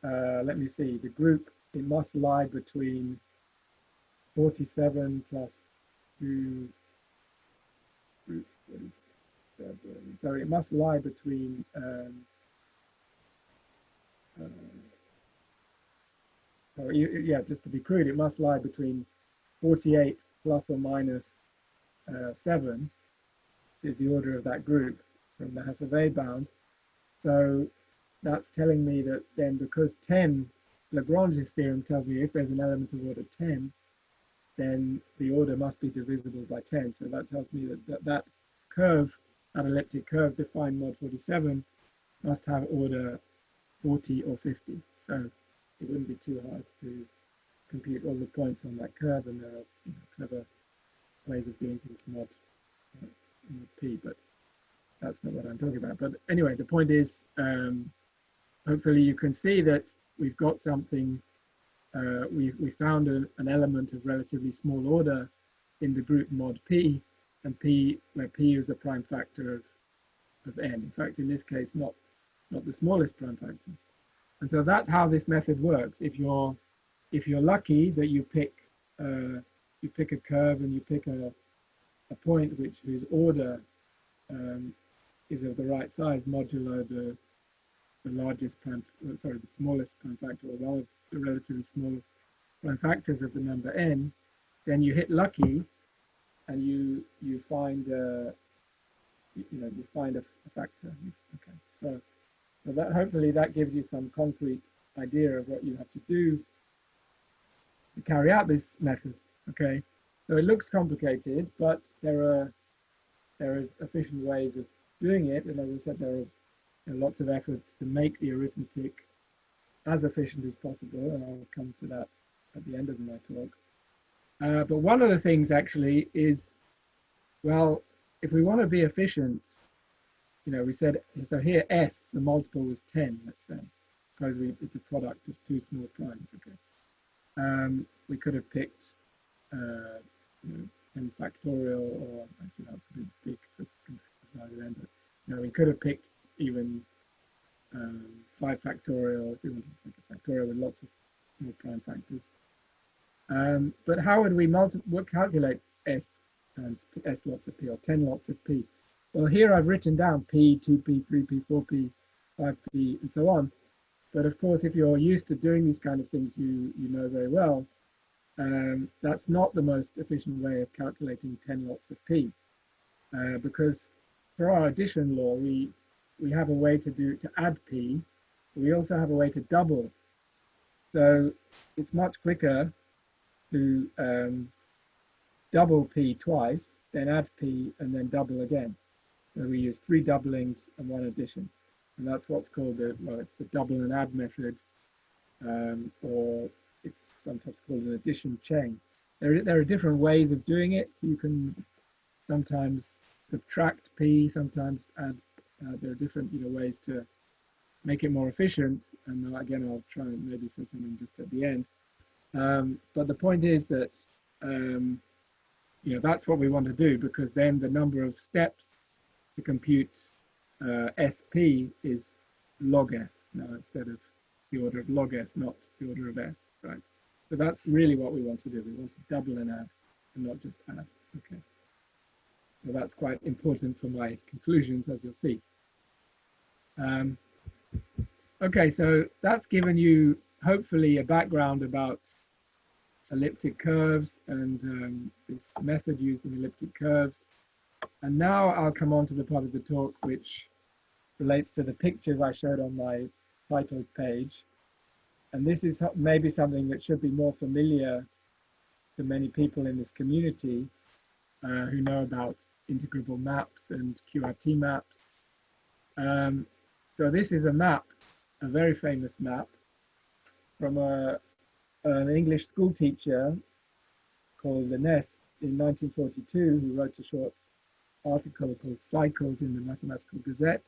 let me see. The group, it must lie between 47 plus 2. So it must lie between just to be crude, it must lie between 48 plus or minus 7 is the order of that group from the Hasse-Weil bound. So that's telling me that then, because 10, Lagrange's theorem tells me if there's an element of order 10, then the order must be divisible by 10. So that tells me that curve, that elliptic curve defined mod 47, must have order 40 or 50. So it wouldn't be too hard to compute all the points on that curve, and there are clever ways of doing things mod p, but that's not what I'm talking about. But anyway, the point is, hopefully you can see that we've got something, we found an element of relatively small order in the group mod p, and p, where p is a prime factor of n. In fact, in this case, not the smallest prime factor. And so that's how this method works. If you're lucky that you pick a curve and you pick a point whose order is of the right size modulo the smallest prime factor, or one of the relatively small prime factors of the number n, then you hit lucky and you find you find a factor. Okay, so that, hopefully that gives you some concrete idea of what you have to do to carry out this method. Okay, so it looks complicated, but there are efficient ways of doing it, and as I said, there are lots of efforts to make the arithmetic as efficient as possible, and I'll come to that at the end of my talk. But one of the things actually is, well, if we want to be efficient, we said, so here S, the multiple was 10, let's say, because it's a product of two small primes, okay. We could have picked 10 factorial, or actually that's a bit big for then, but we could have picked even 5 factorial, if we wanted to take a factorial with lots of small prime factors. But how would we calculate S times S lots of P, or 10 lots of P? Well, here I've written down P, 2P, 3P, 4P, 5P, and so on. But of course, if you're used to doing these kind of things, you know very well, that's not the most efficient way of calculating 10 lots of P. Because for our addition law, we have a way to add P. We also have a way to double. So it's much quicker to double P twice, then add P, and then double again. So we use 3 doublings and 1 addition. And that's what's called it's the double and add method, or it's sometimes called an addition chain. There are different ways of doing it. You can sometimes subtract P, sometimes add. There are different ways to make it more efficient. And again, I'll try and maybe say something just at the end. But the point is that you know, that's what we want to do, because then the number of steps to compute SP is log S now, instead of the order of log S, not the order of S, right? So that's really what we want to do. We want to double and add, and not just add. Okay. So that's quite important for my conclusions, as you'll see. Okay, so that's given you hopefully a background about elliptic curves and this method used in elliptic curves. And now I'll come on to the part of the talk which relates to the pictures I showed on my title page. And this is maybe something that should be more familiar to many people in this community who know about integrable maps and QRT maps. So this is a map, a very famous map from an English school teacher called Lyness in 1942, who wrote a short article called Cycles in the Mathematical Gazette.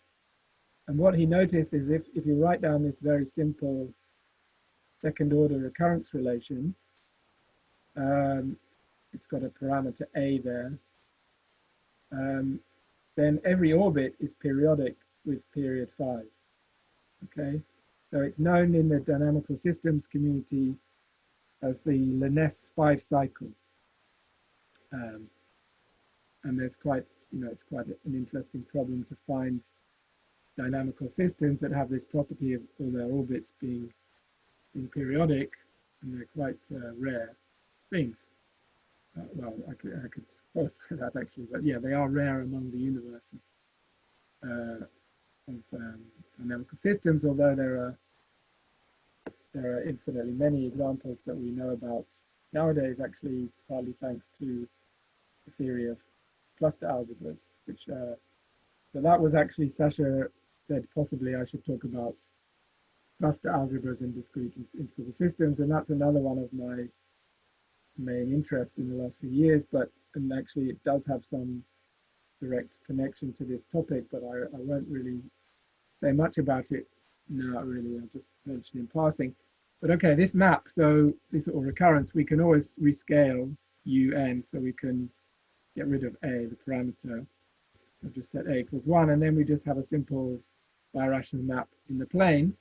And what he noticed is if you write down this very simple second order recurrence relation, it's got a parameter A there, then every orbit is periodic with period 5. Okay, so it's known in the dynamical systems community as the Lyness 5 cycle. And there's quite, you know, it's quite an interesting problem to find dynamical systems that have this property of all their orbits being periodic, and they're quite rare things. Well, I could qualify that actually, but yeah, they are rare among the universe of dynamical systems, although there are infinitely many examples that we know about nowadays, actually partly thanks to the theory of cluster algebras, which so that was actually Sasha said possibly I should talk about cluster algebras and discrete integrable systems, and that's another one of my main interests in the last few years, and actually it does have some direct connection to this topic, but I won't really say much about it now, really. I'll just mention in passing. But okay, this map, so this or recurrence, we can always rescale UN, so we can get rid of A, the parameter. I'll just set A equals 1, and then we just have a simple birational map in the plane.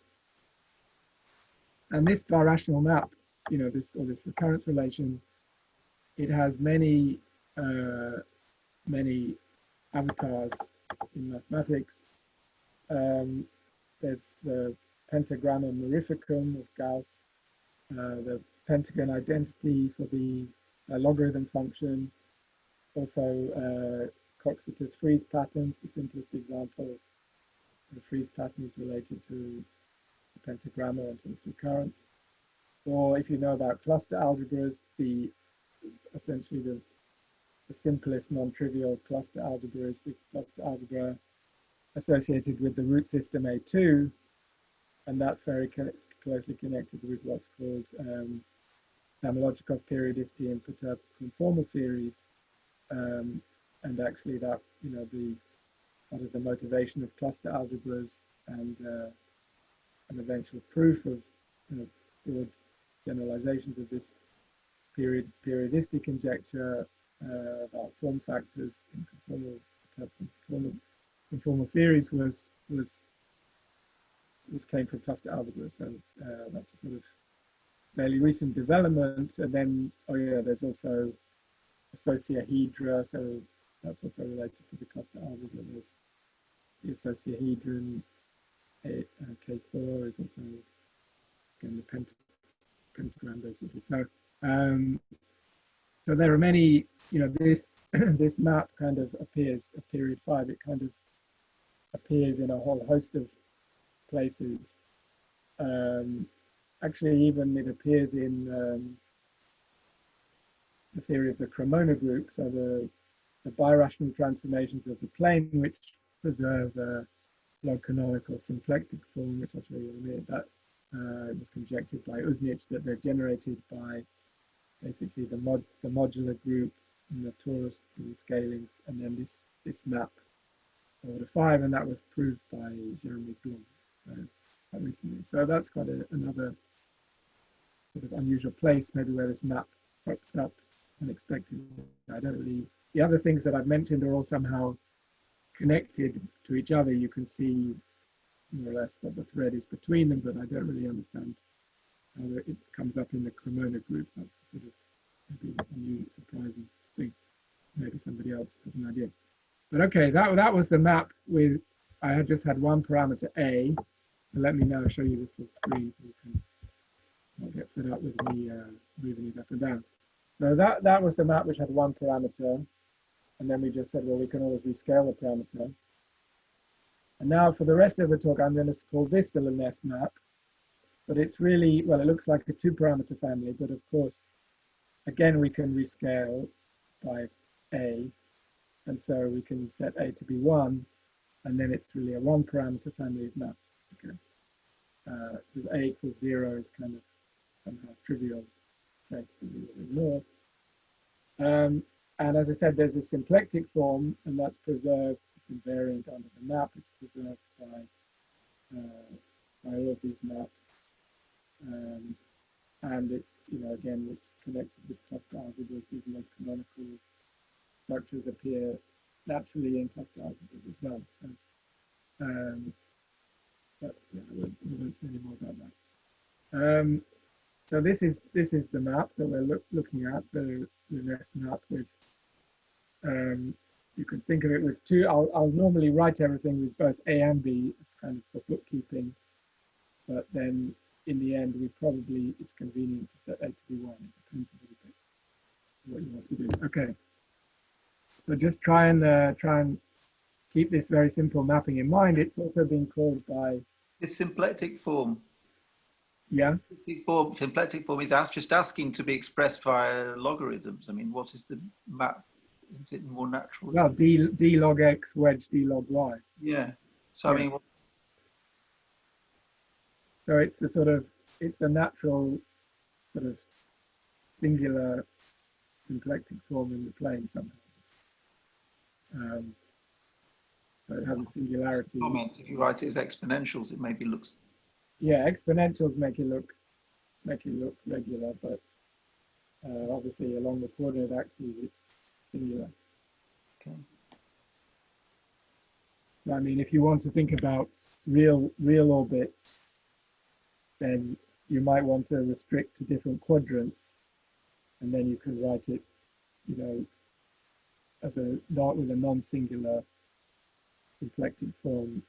And this birational map, you know, this recurrence relation, it has many many avatars in mathematics. There's the pentagrammum mirificum of Gauss, the pentagon identity for the logarithm function, also Coxeter's Frieze patterns. The simplest example of the Frieze pattern is related to the pentagramma and to its recurrence. Or if you know about cluster algebras, essentially the simplest non-trivial cluster algebra is the cluster algebra associated with the root system A2, and that's very closely connected with what's called Samologikov periodicity and perturbed conformal theories. And actually that, you know, part of the motivation of cluster algebras and an eventual proof of, you know, broad generalizations of this periodicity conjecture about form factors in conformal theories came from cluster algebra. So that's a sort of fairly recent development. And then, oh yeah, there's also associahedra, so that's also related to the cluster algebra. There's the associahedron, K4 is also, again, the pentagram basically. So so there are many, you know, this this map kind of appears at period 5. It kind of appears in a whole host of places. Actually, even it appears in the theory of the Cremona group, so the birational transformations of the plane, which preserve log canonical symplectic form, which I'll show you in a minute. That it was conjectured by Uznich that they're generated by basically the modular group and the torus in the scalings, and then this map order 5, and that was proved by Jeremy Blum quite recently. So that's quite another sort of unusual place, maybe where this map crops up unexpected. I don't really, the other things that I've mentioned are all somehow connected to each other. You can see more or less that the thread is between them, but I don't really understand how it comes up in the Cremona group. That's sort of maybe a new surprising thing. Maybe somebody else has an idea. But okay, that was the map with, I had just had one parameter A. So let me now show you the full screen so you can not get fed up with me moving it up and down. So that was the map which had one parameter. And then we just said, well, we can always rescale the parameter. And now for the rest of the talk, I'm going to call this the Lyness map. But it's really, well, it looks like a 2-parameter family. But of course, again, we can rescale by A. And so we can set A to be 1. And then it's really a 1-parameter family of maps. Okay. Because A equals 0 is kind of somehow trivial case that we will ignore. And as I said, there's a symplectic form, and that's preserved. It's invariant under the map. It's preserved by all of these maps. And it's, again, it's connected with cluster algebras. These more canonical structures appear naturally in cluster algebras as well. So, but yeah, we won't say any more about that. So this is the map that we're looking at, the Lyness map with. You can think of it with two. I'll normally write everything with both A and B as kind of for bookkeeping, but then in the end, it's convenient to set A to be 1. It depends a little bit what you want to do. Okay. So just try and keep this very simple mapping in mind. It's also been called by this symplectic form. Yeah. Symplectic form is just asking to be expressed via logarithms. I mean, what is the map? Isn't it more natural? Well, d log x wedge d log y. Yeah. So yeah. I mean. So it's the natural sort of singular symplectic form in the plane somehow. So it has a singularity. Comment, if you write it as exponentials, it maybe looks. Yeah, exponentials make it look regular, but obviously along the coordinate axes it's singular. Okay. So, I mean, if you want to think about real orbits, then you might want to restrict to different quadrants, and then you can write it, as with a non-singular symplectic form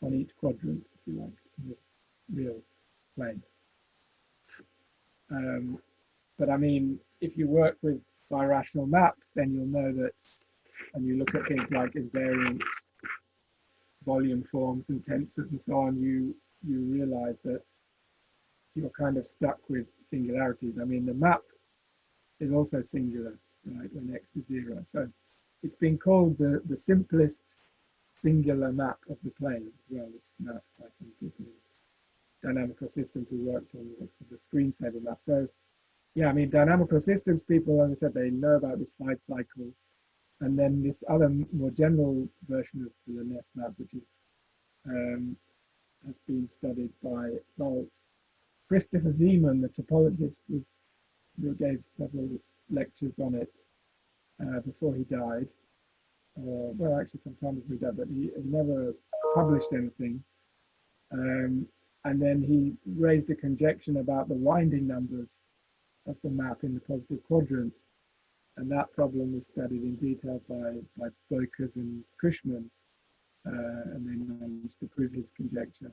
on each quadrant, if you like, in the real plane. But I mean, if you work with birational maps, then you'll know that, and you look at things like invariant volume forms and tensors and so on, you realize that you're kind of stuck with singularities. I mean, the map is also singular, right, when x is 0. So it's been called the simplest singular map of the plane as well. This map by some people in dynamical systems who worked on what's called the screensaver map. So yeah, I mean, dynamical systems people, as I said, they know about this 5-cycle. And then this other more general version of the Lyness map, which is has been studied by, well, Christopher Zeeman, the topologist, who gave several lectures on it before he died. Well, actually, sometime before he died, but he never published anything. And then he raised a conjecture about the winding numbers of the map in the positive quadrant. And that problem was studied in detail by Boykers and Cushman, and they managed to prove his conjecture.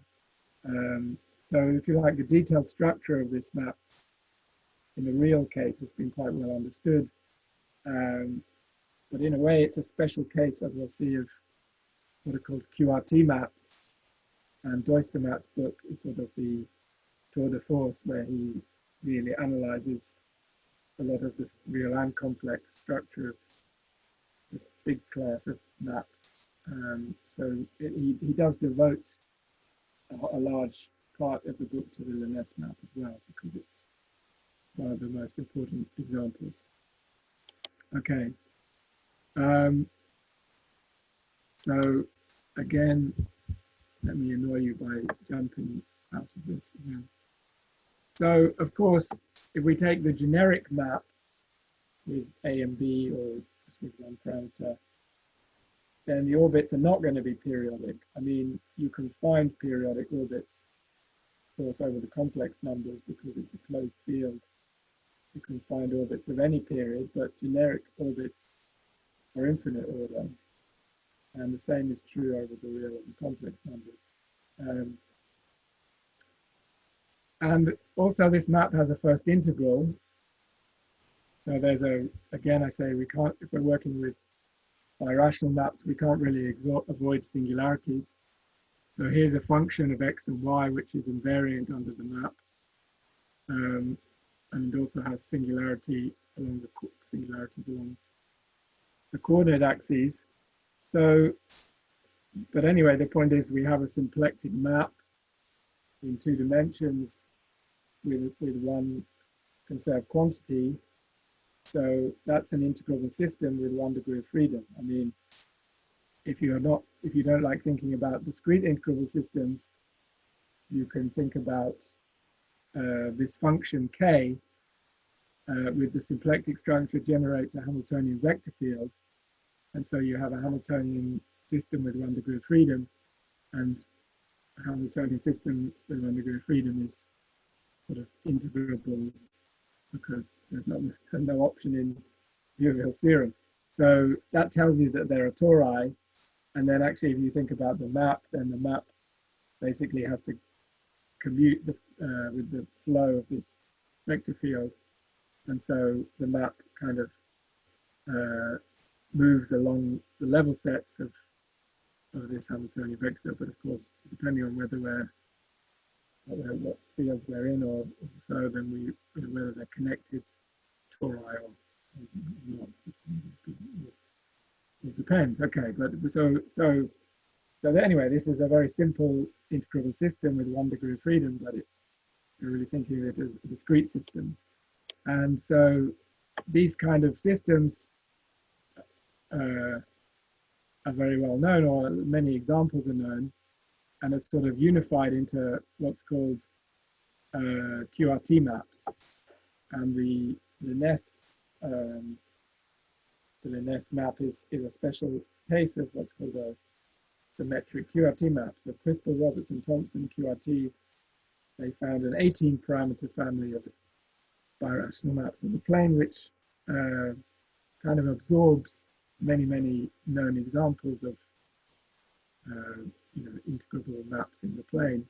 So if you like, the detailed structure of this map in the real case has been quite well understood. But in a way, it's a special case, as we'll see, of what are called QRT maps. And Doistermat's book is sort of the tour de force, where he really analyzes a lot of this real and complex structure of this big class of maps. So he does devote a large part of the book to the Lyness map as well, because it's one of the most important examples. Okay. So again, let me annoy you by jumping out of this again. So of course, if we take the generic map with A and B or just with one parameter, then the orbits are not going to be periodic. I mean, you can find periodic orbits, of course, over the complex numbers because it's a closed field. You can find orbits of any period, but generic orbits are infinite order. And the same is true over the real and complex numbers. And also this map has a first integral. So there's again, I say we can't, if we're working with birational maps, we can't really avoid singularities. So here's a function of x and y, which is invariant under the map. And it also has singularities along the coordinate axes. So, but anyway, the point is we have a symplectic map in 2 dimensions with one conserved quantity. So that's an integrable system with 1 degree of freedom. I mean, if you don't like thinking about discrete integrable systems, you can think about this function k with the symplectic structure generates a Hamiltonian vector field. And so you have a Hamiltonian system with 1 degree of freedom, and a Hamiltonian system with 1 degree of freedom is sort of integrable because there's no option in Whewell's theorem. So that tells you that there are tori. And then actually, if you think about the map, then the map basically has to commute with the flow of this vector field. And so the map kind of moves along the level sets of this Hamiltonian vector. But of course, depending on whether what field we're in or so, then whether they're connected tori or not. It depends. Okay, but so anyway, this is a very simple integrable system with 1 degree of freedom, but we're really thinking of it as a discrete system. And so these kind of systems are very well known, or many examples are known, and are sort of unified into what's called QRT maps. And the Lyness map is a special case of what's called a symmetric QRT map. So Quispel-Roberts-Thompson QRT, they found an 18-parameter family of birational maps of the plane, which kind of absorbs many known examples of integrable maps in the plane.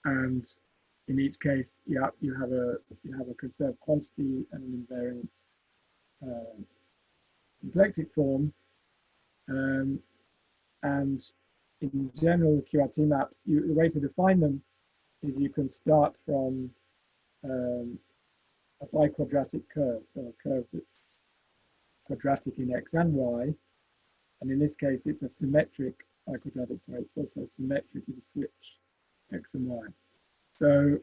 And in each case, you have a conserved quantity and an invariant symplectic form. And in general, QRT maps, the way to define them is you can start from a biquadratic curve, so a curve that's quadratic in x and y. And in this case, it's a symmetric biquadratic, so it's also symmetric if you switch x and y. So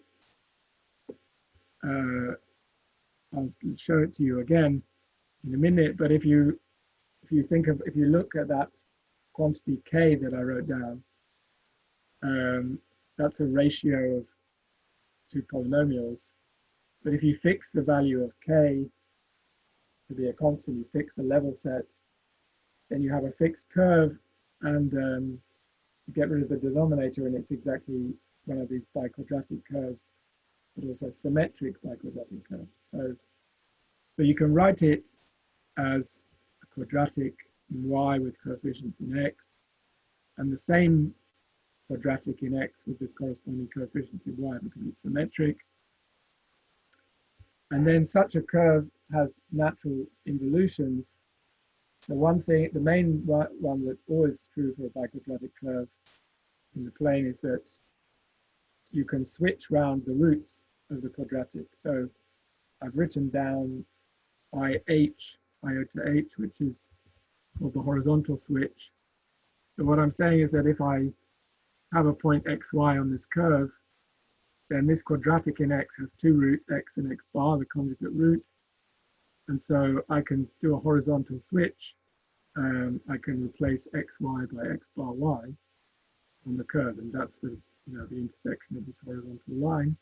I'll show it to you again in a minute, but if you look at that quantity k that I wrote down, that's a ratio of 2 polynomials. But if you fix the value of k to be a constant, you fix a level set, then you have a fixed curve, and you get rid of the denominator, and it's exactly one of these biquadratic curves, but also symmetric biquadratic curves. So you can write it as a quadratic in y with coefficients in x, and the same quadratic in x with the corresponding coefficients in y because it's symmetric. And then such a curve has natural involutions. So the main one that's always true for a biquadratic curve in the plane is that you can switch round the roots of the quadratic. So I've written down IH, iota h, which is called the horizontal switch. So what I'm saying is that if I have a point xy on this curve, then this quadratic in x has 2 roots, x and x bar, the conjugate root. And so I can do a horizontal switch. I can replace xy by x bar y on the curve, and that's the intersection of this horizontal line.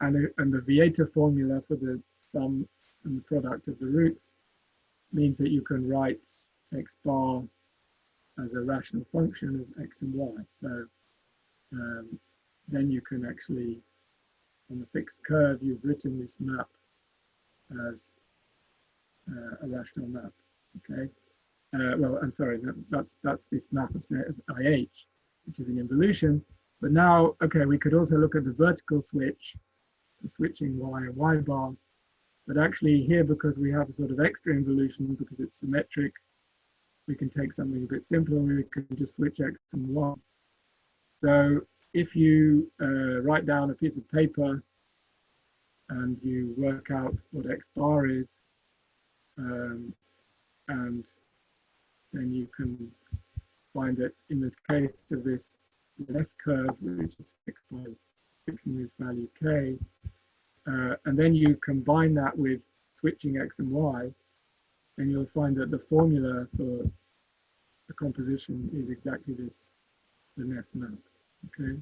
and the Vieta formula for the sum and the product of the roots means that you can write x bar as a rational function of x and y. So then you can actually, on the fixed curve, you've written this map as a rational map. Okay. Well, I'm sorry. That's this map of IH, which is an involution. But now, okay, we could also look at the vertical switch, the switching y and y bar. But actually here, because we have a sort of extra involution, because it's symmetric, we can take something a bit simpler. We can just switch x and y. So if you write down a piece of paper and you work out what x bar is, and then you can find that in the case of this Lyness curve, which is fixed by fixing this value k, and then you combine that with switching x and y, then you'll find that the formula for the composition is exactly this Lyness map. Okay,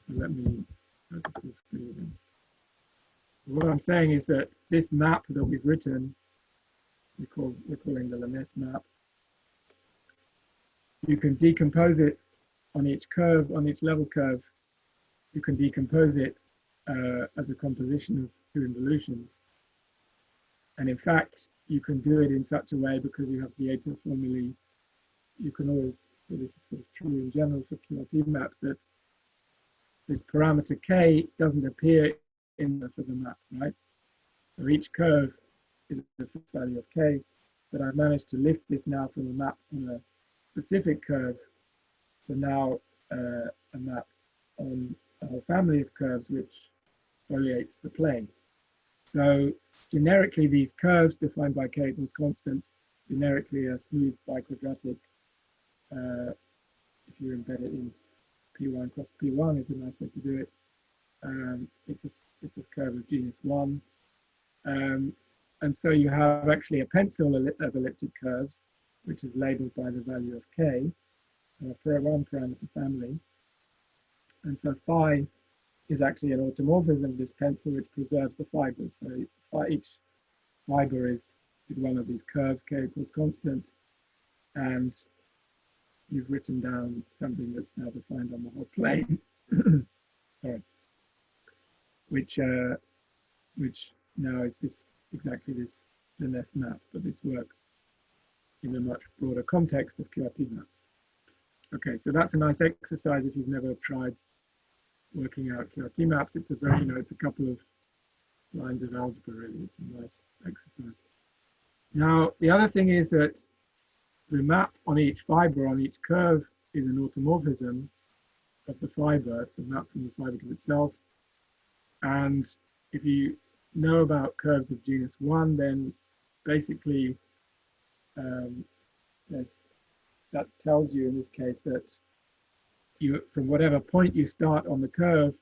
so let me go to full screen again. What I'm saying is that this map that we've written, we're calling the Lyness map. You can decompose it on each curve, on each level curve. You can decompose it as a composition of two involutions. And in fact, you can do it in such a way, because you have the Vieta formulae, you can always, so this is sort of true in general for QRT maps, that this parameter k doesn't appear in for the map, right? So each curve is a fixed value of k, but I've managed to lift this now from a map on a specific curve to now a map on a whole family of curves which foliates the plane. So generically, these curves defined by k equals constant generically are smooth biquadratic. If you embed it in P1 cross P1 is a nice way to do it. It's a curve of genus 1. And so you have actually a pencil of elliptic curves, which is labeled by the value of k, for a one parameter family. And so phi is actually an automorphism of this pencil, which preserves the fibres. So each fibre is one of these curves, k equals constant, and you've written down something that's now defined on the whole plane, sorry, which now is this exactly this Lyness map, but this works in a much broader context of QRT maps. Okay, so that's a nice exercise if you've never tried working out QRT maps. It's a very, it's a couple of lines of algebra, really. It's a nice exercise. Now, the other thing is that the map on each fiber, on each curve, is an automorphism of the fiber, the map from the fiber to itself. And if you know about curves of genus 1, then basically that tells you in this case that you, from whatever point you start on the curve,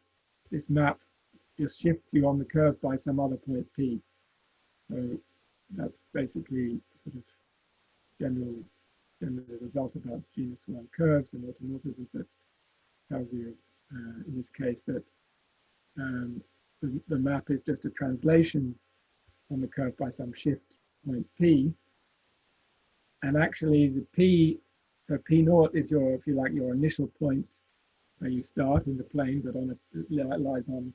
this map just shifts you on the curve by some other point P. So that's basically sort of general result about genus 1 curves and automorphisms that tells you in this case that the map is just a translation on the curve by some shift point P. And actually the P, so P naught is your, if you like, your initial point where you start in the plane, but on a, lies on,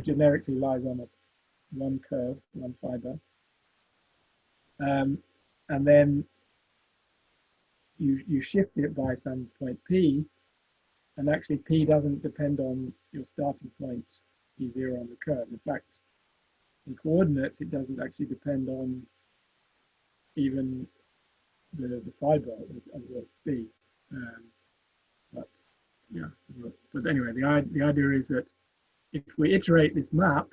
generically lies on one curve, one fiber. And then you shift it by some point P, and actually P doesn't depend on your starting point P0 on the curve. In fact, in coordinates, it doesn't actually depend on even the fiber as its speed. But yeah, but anyway, the idea is that if we iterate this map,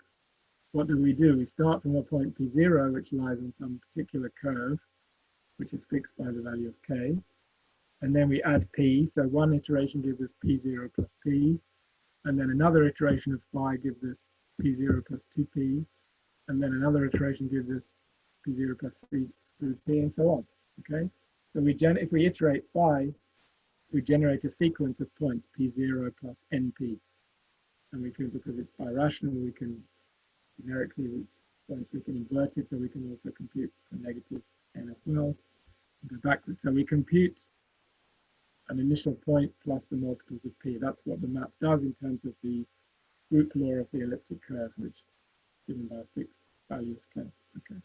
what do? We start from a point P0, which lies on some particular curve, which is fixed by the value of k. And then we add P. So one iteration gives us P0 plus P. And then another iteration of phi gives us P0 plus 2P. And then another iteration gives us P0 plus 3P, and so on. Okay? So if we iterate phi, we generate a sequence of points P0 plus NP. And we can, because it's birational, we can numerically, once we can invert it, so we can also compute for negative n as well. Go backwards. So we compute an initial point plus the multiples of p. That's what the map does in terms of the group law of the elliptic curve, which is given by a fixed value of k. Okay.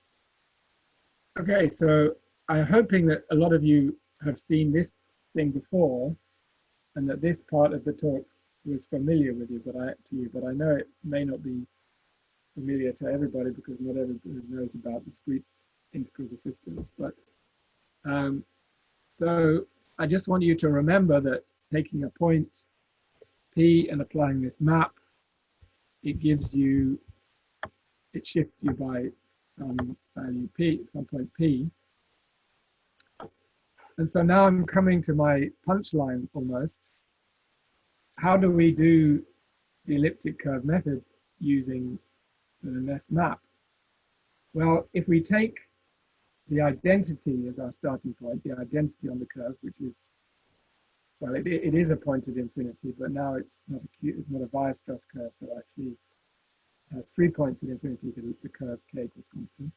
Okay, so I'm hoping that a lot of you have seen this thing before, and that this part of the talk was familiar with you, but I know it may not be familiar to everybody because not everybody knows about discrete integral systems. But so I just want you to remember that taking a point P and applying this map, it gives you, it shifts you by some value P, some point P. And so now I'm coming to my punchline almost. How do we do the elliptic curve method using the Lyness map? Well, if we take the identity as our starting point, the identity on the curve, which is, well, it is a point at infinity, but now it's not a Weierstrass curve, so actually it has 3 points at infinity. The curve k equals constant.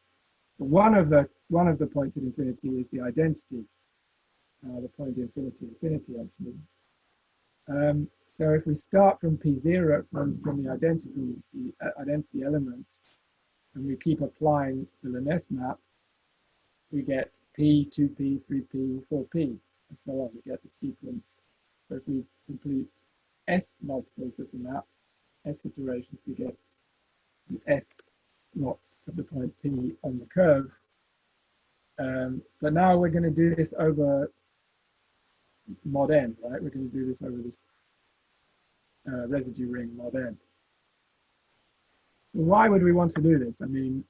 But one of the points at infinity is the identity, the point infinity actually. So if we start from p0 from the identity element, and we keep applying the Lyness map, we get p, 2p, 3p, 4p, and so on. We get the sequence. So if we complete s multiples of the map, s iterations, we get the s slots of the point p on the curve. But now we're going to do this over mod n, right? We're going to do this over this residue ring mod n. So why would we want to do this? I mean,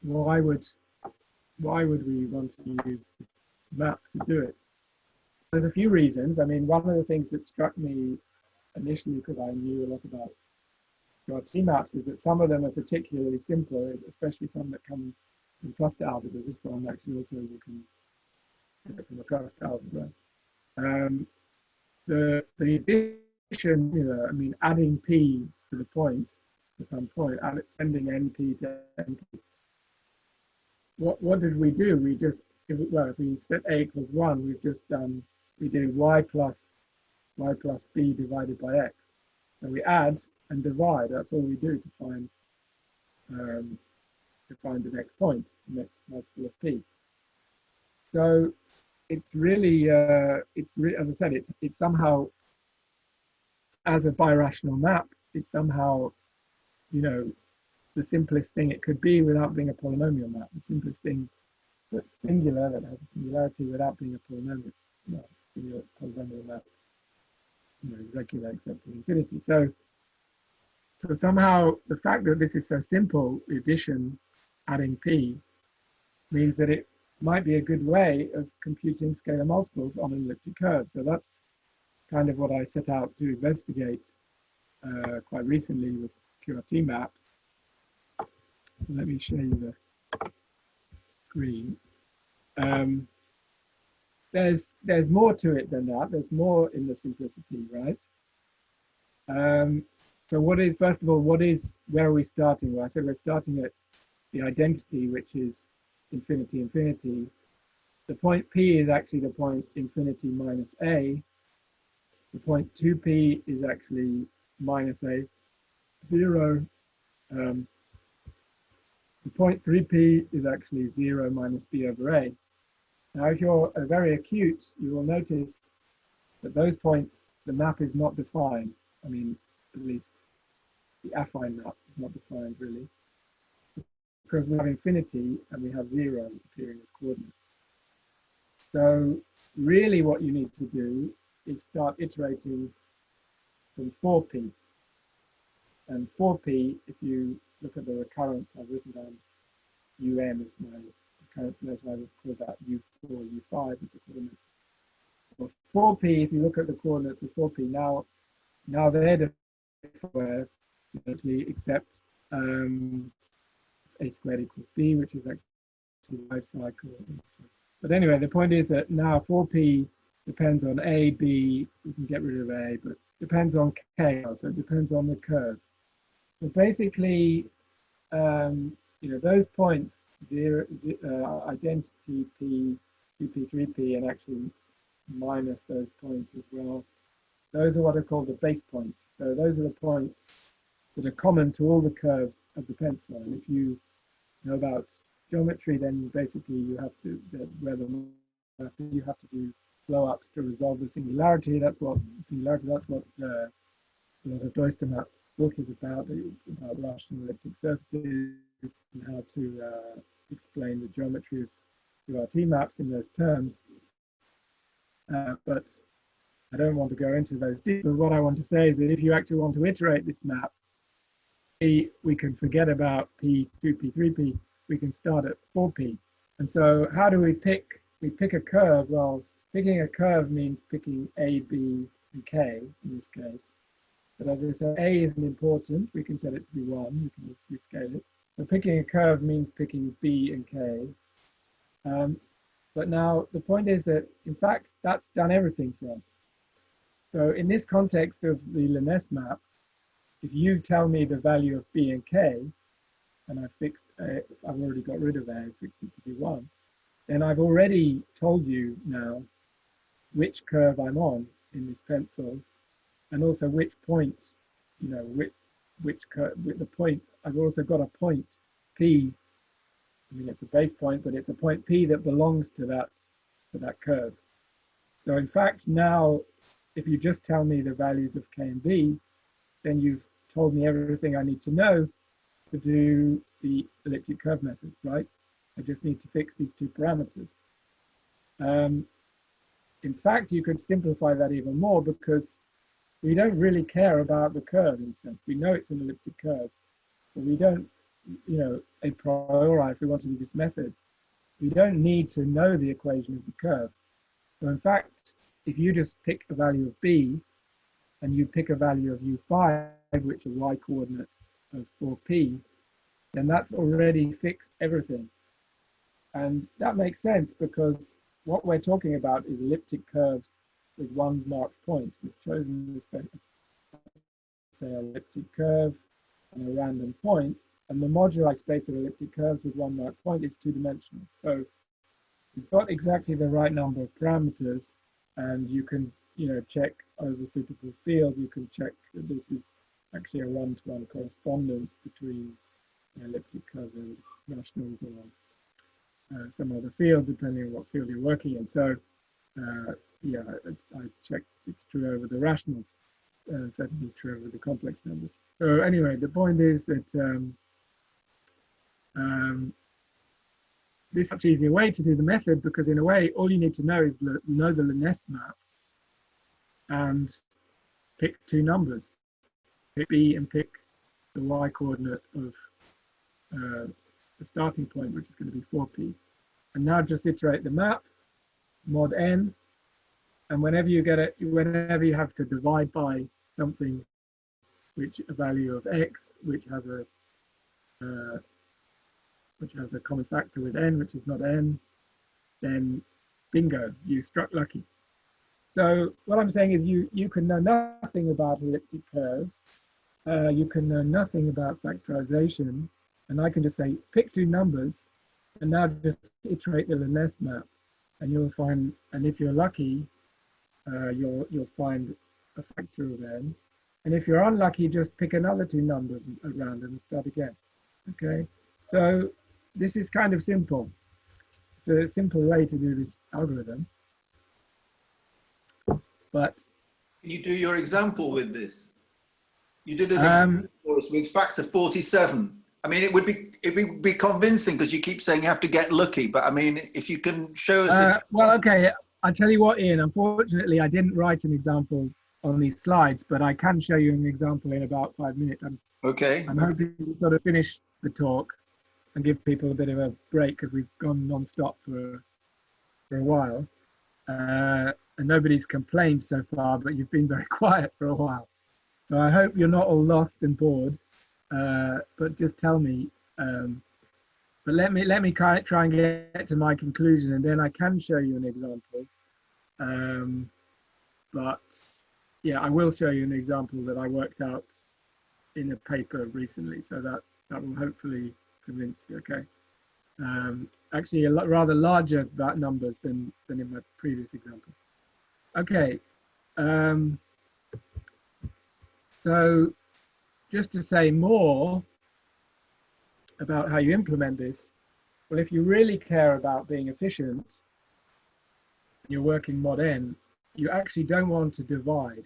why would we want to use this map to do it? There's a few reasons. I mean, one of the things that struck me initially, because I knew a lot about QRT maps, is that some of them are particularly simple, especially some that come from cluster algebra. This one actually also you can get from a cluster algebra. The addition, I mean, adding p to the point, to some point, and sending np to np. What did we do? We just, if we set a equals 1, we've just done, we do y plus b divided by x. And we add and divide. That's all we do to find the next point, the next multiple of p. So it's really, as I said, it's somehow, as a birational map, it's somehow, the simplest thing it could be without being a polynomial map. The simplest thing that's singular, that has a singularity without being a polynomial, polynomial map, regular except to infinity. So somehow the fact that this is so simple, the addition, adding p, means that it might be a good way of computing scalar multiples on an elliptic curve. So that's kind of what I set out to investigate quite recently with QRT maps. So let me show you the screen. There's more to it than that. There's more in the simplicity, right? So first of all, where are we starting? Well, I said we're starting at the identity, which is infinity, infinity. The point P is actually the point infinity minus A. The point 2P is actually minus A, 0. The point 3P is actually 0 minus B over A. Now, if you're very acute, you will notice that those points, the map is not defined. I mean, at least the affine map is not defined really, because we have infinity and we have 0 appearing as coordinates. So really what you need to do is start iterating from 4p. And 4p, if you look at the recurrence, I've written down un as my recurrence measure. I would call that u4, u5 as the coordinates. For 4p, if you look at the coordinates of 4p, now they're different, except a squared equals b, which is actually life cycle. But anyway, the point is that now 4p depends on a, b. We can get rid of a, but depends on k, so it depends on the curve. So basically, those points, identity P, 2P, 3P, and actually minus those points as well. Those are what are called the base points. So those are the points that are common to all the curves of the pencil. And if you know about geometry, then basically you have to, you have to do blow-ups to resolve the singularity. That's what a lot of Doistermat's book is about rational elliptic surfaces and how to explain the geometry of URT maps in those terms. But I don't want to go into those deep. But what I want to say is that if you actually want to iterate this map, we can forget about P, 2P, 3P. We can start at 4P. And so how do we pick? We pick a curve. Well, picking a curve means picking A, B, and K in this case. But as I said, A isn't important. We can set it to be 1. We can just rescale it. So picking a curve means picking B and K. But now the point is that, in fact, that's done everything for us. So in this context of the Lyness map, if you tell me the value of B and K, and I've already got rid of A, fixed it to be 1, then I've already told you now which curve I'm on in this pencil, and also which point, which curve, with the point. I've also got a point P. I mean, it's a base point, but it's a point P that belongs to that curve. So in fact, now, if you just tell me the values of K and B, then you've told me everything I need to know to do the elliptic curve method, right? I just need to fix these two parameters. In fact, you could simplify that even more, because we don't really care about the curve in a sense. We know it's an elliptic curve, but we don't, a priori, if we want to do this method, we don't need to know the equation of the curve. So in fact, if you just pick a value of B, and you pick a value of U5, which is y coordinate of 4P, then that's already fixed everything. And that makes sense, because what we're talking about is elliptic curves with one marked point. We've chosen this, say, elliptic curve and a random point, and the moduli space of elliptic curves with one marked point is two-dimensional. So you've got exactly the right number of parameters, and you can, check over suitable field. You can check that this is actually a one-to-one correspondence between elliptic curves and rationals or some other field, depending on what field you're working in. So yeah, I checked it's true over the rationals, certainly true over the complex numbers. So anyway, the point is that this is a much easier way to do the method, because in a way, all you need to know is know the Lyness map and pick two numbers, pick B and pick the y coordinate of the starting point, which is going to be 4P. And now just iterate the map, mod n, and whenever you get it, whenever you have to divide by something, which a value of x, which has a common factor with n, which is not n, then bingo, you struck lucky. So what I'm saying is you can know nothing about elliptic curves, you can know nothing about factorization, and I can just say pick two numbers, and now just iterate the Lyness map, and you'll find, and if you're lucky, you'll find a factor of n. And if you're unlucky, just pick another two numbers at random and start again. Okay, so this is kind of simple. It's a simple way to do this algorithm. But can you do your example with this? You did an example for us with factor 47. I mean, it would be convincing, because you keep saying you have to get lucky. But I mean, if you can show us. Well, okay. I'll tell you what, Ian. Unfortunately, I didn't write an example on these slides, but I can show you an example in about 5 minutes. Okay. I'm hoping to sort of finish the talk and give people a bit of a break, because we've gone non-stop for a while. And nobody's complained so far, but you've been very quiet for a while. So I hope you're not all lost and bored. But just tell me. But let me try and get to my conclusion, and then I can show you an example. But yeah, I will show you an example that I worked out in a paper recently, so that will hopefully convince you. Okay. Actually, a lot rather larger numbers than in my previous example. Okay. So just to say more about how you implement this, well, if you really care about being efficient, you're working mod n, you actually don't want to divide,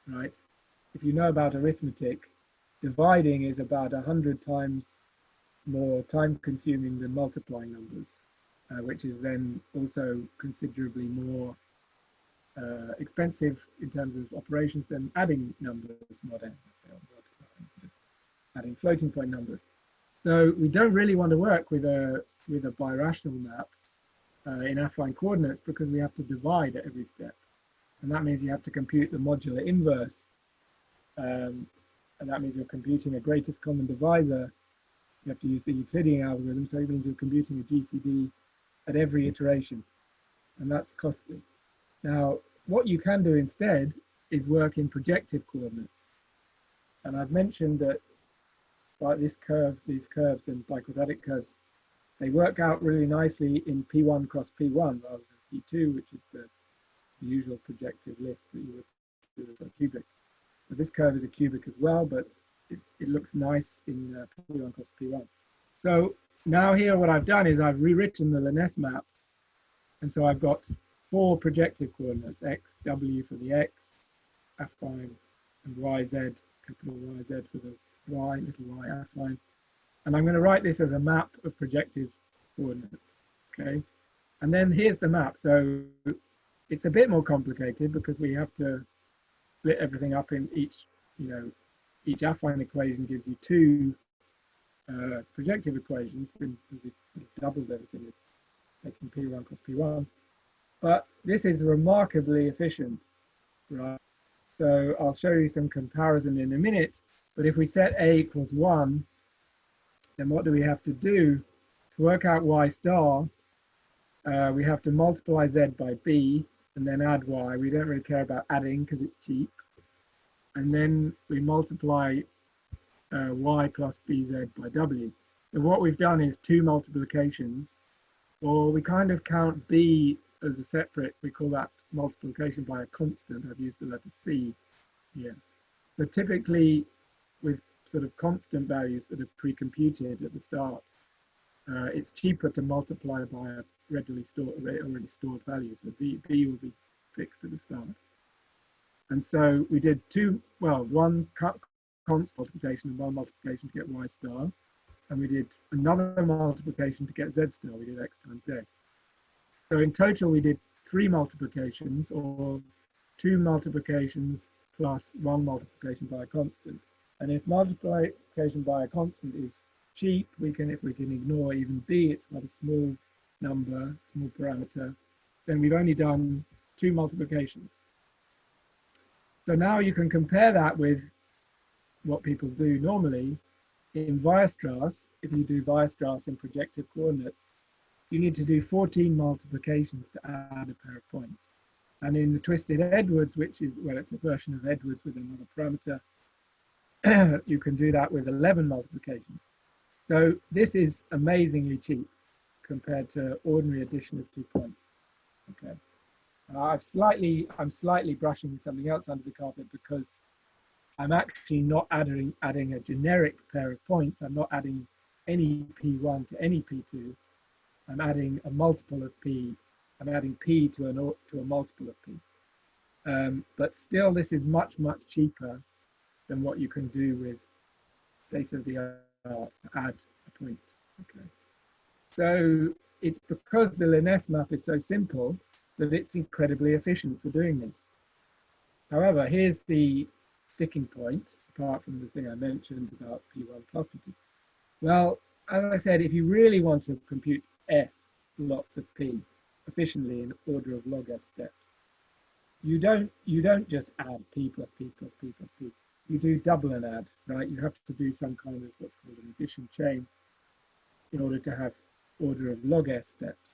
right? If you know about arithmetic, dividing is about 100 times more time consuming than multiplying numbers, which is then also considerably more expensive in terms of operations than adding numbers mod n, let's say, or just adding floating point numbers. So we don't really want to work with a birational map in affine coordinates because we have to divide at every step. And that means you have to compute the modular inverse. And that means you're computing a greatest common divisor. You have to use the Euclidean algorithm, so it means you're computing a GCD at every iteration. And that's costly. Now, what you can do instead is work in projective coordinates. And I've mentioned that like these curves and biquadratic curves, they work out really nicely in P1 cross P1 rather than P2, which is the usual projective lift that you would do with a cubic. So this curve is a cubic as well, but it looks nice in P1 cross P1. So now here what I've done is I've rewritten the Lyness map. And so I've got 4 projective coordinates, x, w for the x, affine, and yz, capital YZ for the y, little y, affine. And I'm going to write this as a map of projective coordinates, okay? And then here's the map. So it's a bit more complicated because we have to split everything up in each, each affine equation gives you 2 projective equations, and we doubled everything, making P1 plus P1. But this is remarkably efficient, right? So I'll show you some comparison in a minute. But if we set a equals 1, then what do we have to do? To work out y star, we have to multiply z by b and then add y. We don't really care about adding because it's cheap. And then we multiply y plus bz by w. And what we've done is 2 multiplications, or we kind of count b as a separate, we call that multiplication by a constant. I've used the letter c here. So typically with sort of constant values that are pre-computed at the start, it's cheaper to multiply by a already stored value. So b will be fixed at the start. And so we did one constant multiplication and 1 multiplication to get y star. And we did another multiplication to get z star. We did x times z. So in total, we did 3 multiplications, or 2 multiplications plus 1 multiplication by a constant. And if multiplication by a constant is cheap, if we can ignore even b, it's quite a small number, small parameter, then we've only done 2 multiplications. So now you can compare that with what people do normally in Weierstrass. If you do Weierstrass in projective coordinates, you need to do 14 multiplications to add a pair of points. And in the twisted Edwards, which is, well, it's a version of Edwards with another parameter, you can do that with 11 multiplications. So this is amazingly cheap compared to ordinary addition of 2 points. Okay. I'm slightly brushing something else under the carpet because I'm actually not adding a generic pair of points. I'm not adding any P1 to any P2. I'm adding a multiple of P. I'm adding P to a multiple of P. But still, this is much cheaper than what you can do with state-of-the-art to add a point. Okay. So it's because the Lyness map is so simple that it's incredibly efficient for doing this. However, here's the sticking point, apart from the thing I mentioned about P1 plus P2. Well, as I said, if you really want to compute S, lots of P, efficiently in order of log S steps, you don't just add P plus P plus P plus P. You do double and add, right? You have to do some kind of what's called an addition chain in order to have order of log S steps.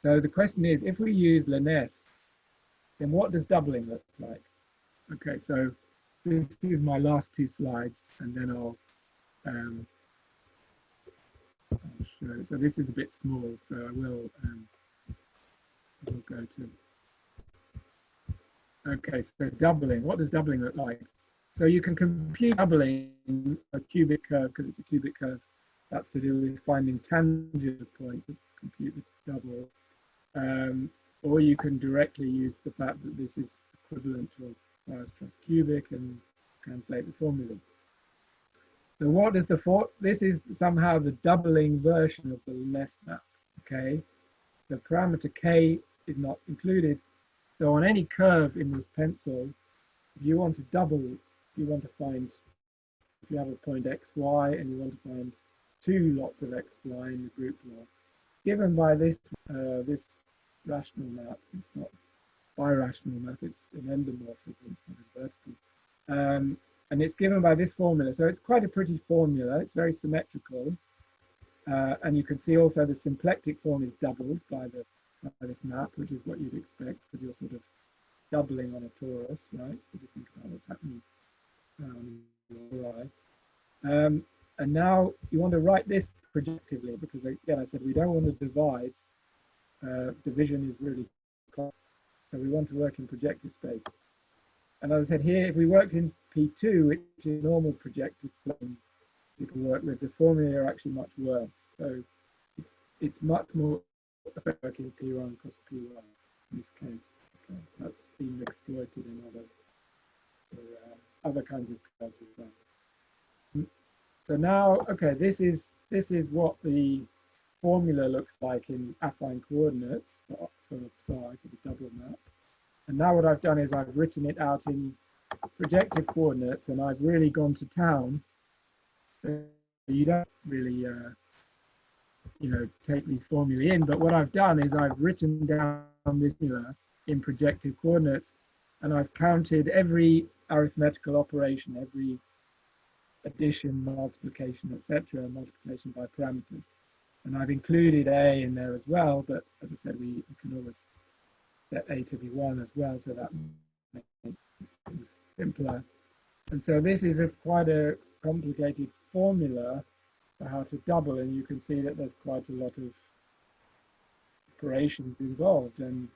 So the question is, if we use Lyness, then what does doubling look like? Okay, so this is my last two slides, and then I'll show. So this is a bit small, so I will go to. Okay, so doubling. What does doubling look like? So you can compute doubling a cubic curve because it's a cubic curve. That's to do with finding tangent points to compute the double. Or you can directly use the fact that this is equivalent to bias plus cubic and translate the formula. So what is this is somehow the doubling version of the Lyness map, okay? The parameter k is not included. So on any curve in this pencil, if you want to double, you want to find, if you have a point x, y, and you want to find two lots of x, y in the group law, given by this this rational map, it's not birational map, it's an endomorphism, it's not a vertical. And it's given by this formula. So it's quite a pretty formula. It's very symmetrical. And you can see also the symplectic form is doubled by this map, which is what you'd expect because you're sort of doubling on a torus, right? If you think about what's happening on the ori. And now you want to write this projectively because, again, I said we don't want to divide. Division is really common. So we want to work in projective space. And as I said here, if we worked in P2, which is normal projective plane, you can work with, the formulae are actually much worse. So it's much more effective in P1 cross P1 in this case. Okay. That's been exploited in other kinds of curves as well. So now, okay, this is what the formula looks like in affine coordinates for psi, for the double map. And now what I've done is I've written it out in projective coordinates, and I've really gone to town. So you don't really, take these formulae in. But what I've done is I've written down this formula in projective coordinates, and I've counted every arithmetical operation, every addition, multiplication, etc., multiplication by parameters. And I've included a in there as well. But as I said, we can always set a to be 1 as well, so that makes things simpler. And so this is quite a complicated formula for how to double, and you can see that there's quite a lot of operations involved, and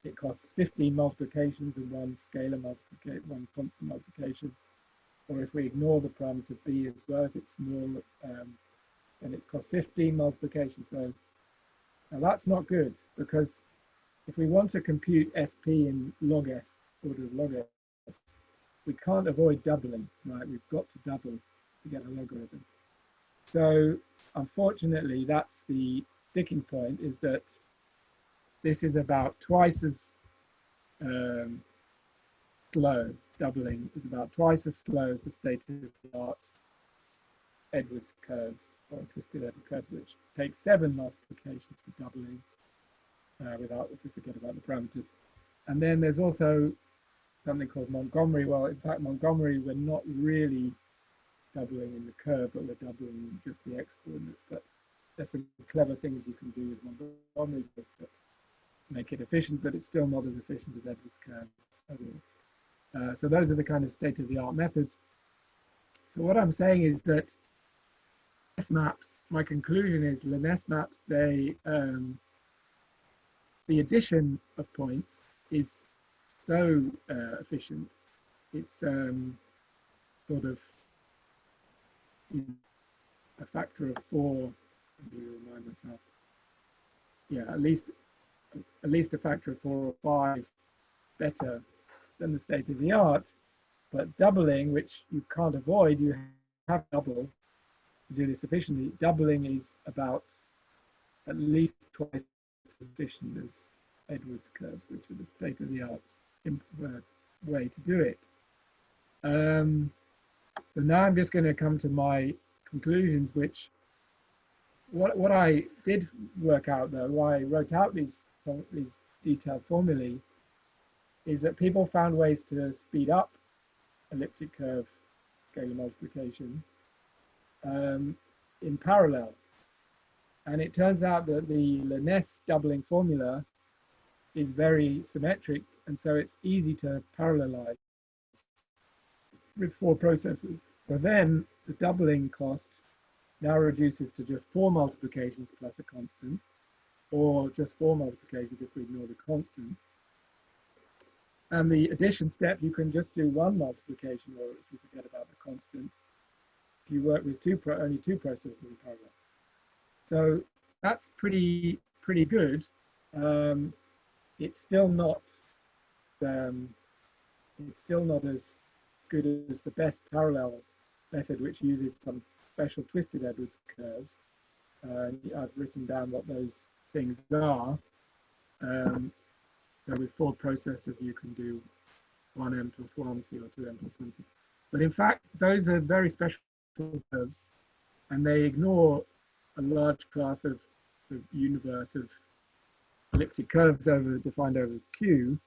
it costs 15 multiplications and one scalar multiplication, one constant multiplication. Or if we ignore the parameter b as well, if it's small, then it costs 15 multiplications. So now that's not good, because if we want to compute SP in log s, order of log s, we can't avoid doubling, right? We've got to double to get a logarithm. So unfortunately, that's the sticking point, is that this is about twice as slow. Doubling is about twice as slow as the state-of-the-art Edwards curves, or twisted Edwards curves, which takes 7 multiplications for doubling. Without, if we forget about the parameters. And then there's also something called Montgomery. Well, in fact, Montgomery, we're not really doubling in the curve, but we're doubling just the x coordinates. But there's some clever things you can do with Montgomery just that make it efficient, but it's still not as efficient as Edwards curves. So those are the kind of state-of-the-art methods. So what I'm saying is that Lyness maps, my conclusion is Lyness maps, the addition of points is so efficient. It's sort of a factor of 4. Let me remind myself. Yeah, at least a factor of 4 or 5 better than the state of the art. But doubling, which you can't avoid, you have to double to do this efficiently. Doubling is about at least twice as efficient as Edwards curves, which are the state-of-the-art way to do it. So now I'm just going to come to my conclusions, which what I did work out, though, why I wrote out these detailed formulae, is that people found ways to speed up elliptic curve scalar multiplication in parallel. And it turns out that the Lyness doubling formula is very symmetric, and so it's easy to parallelize with 4 processes. So then the doubling cost now reduces to just 4 multiplications plus a constant, or just 4 multiplications if we ignore the constant. And the addition step, you can just do 1 multiplication, or if you forget about the constant, you work with only 2 processes in parallel. So that's pretty good. It's still not as good as the best parallel method, which uses some special twisted Edwards curves. I've written down what those things are. So with 4 processes, you can do 1m plus 1c or 2m plus 1c. But in fact, those are very special curves, and they ignore a large class of the universe of elliptic curves defined over Q,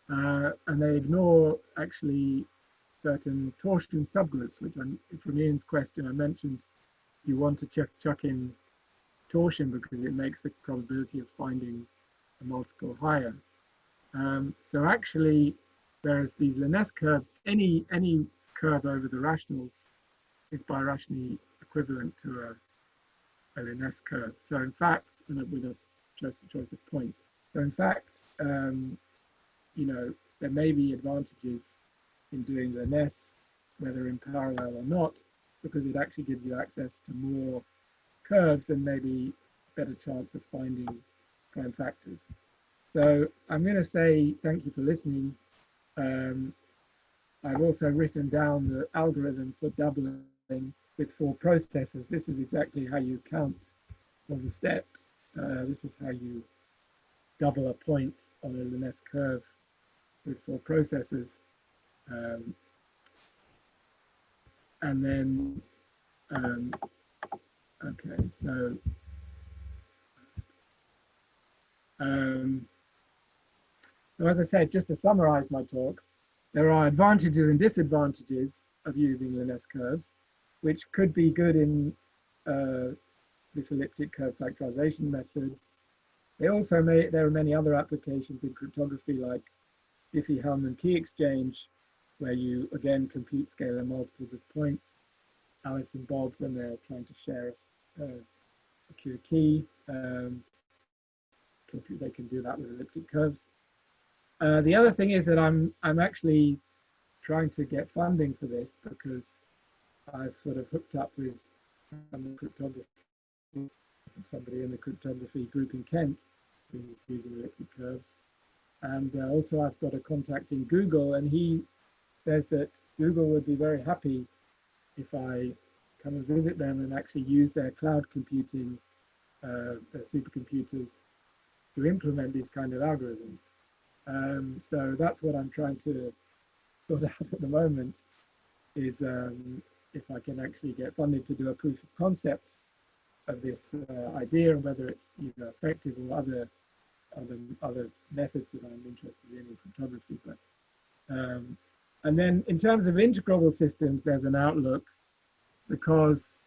and they ignore actually certain torsion subgroups, which from Ian's question, I mentioned you want to chuck in torsion because it makes the probability of finding a multiple higher. So actually, whereas these Lyness curves, any curve over the rationals is birationally equivalent to a Lyness curve. So in fact, with a choice of point. So in fact, you know, there may be advantages in doing Lyness, whether in parallel or not, because it actually gives you access to more curves and maybe better chance of finding prime factors. So I'm going to say thank you for listening. I've also written down the algorithm for doubling with 4 processes. This is exactly how you count all the steps. This is how you double a point on a Lyness curve with 4 processes. And then, okay, so so as I said, just to summarize my talk, there are advantages and disadvantages of using Lyness curves, which could be good in this elliptic curve factorization method. There are many other applications in cryptography, like Diffie-Hellman key exchange, where you again compute scalar multiples of points. Alice and Bob, when they're trying to share a secure key, they can do that with elliptic curves. The other thing is that I'm actually trying to get funding for this because I've sort of hooked up with somebody in the cryptography group in Kent who's using elliptic curves. And also I've got a contact in Google, and he says that Google would be very happy if I come and visit them and actually use their cloud computing supercomputers to implement these kind of algorithms. So that's what I'm trying to sort out at the moment, is if I can actually get funded to do a proof of concept of this idea, and whether it's either effective or other methods that I'm interested in cryptography. But and then in terms of integrable systems, there's an outlook, because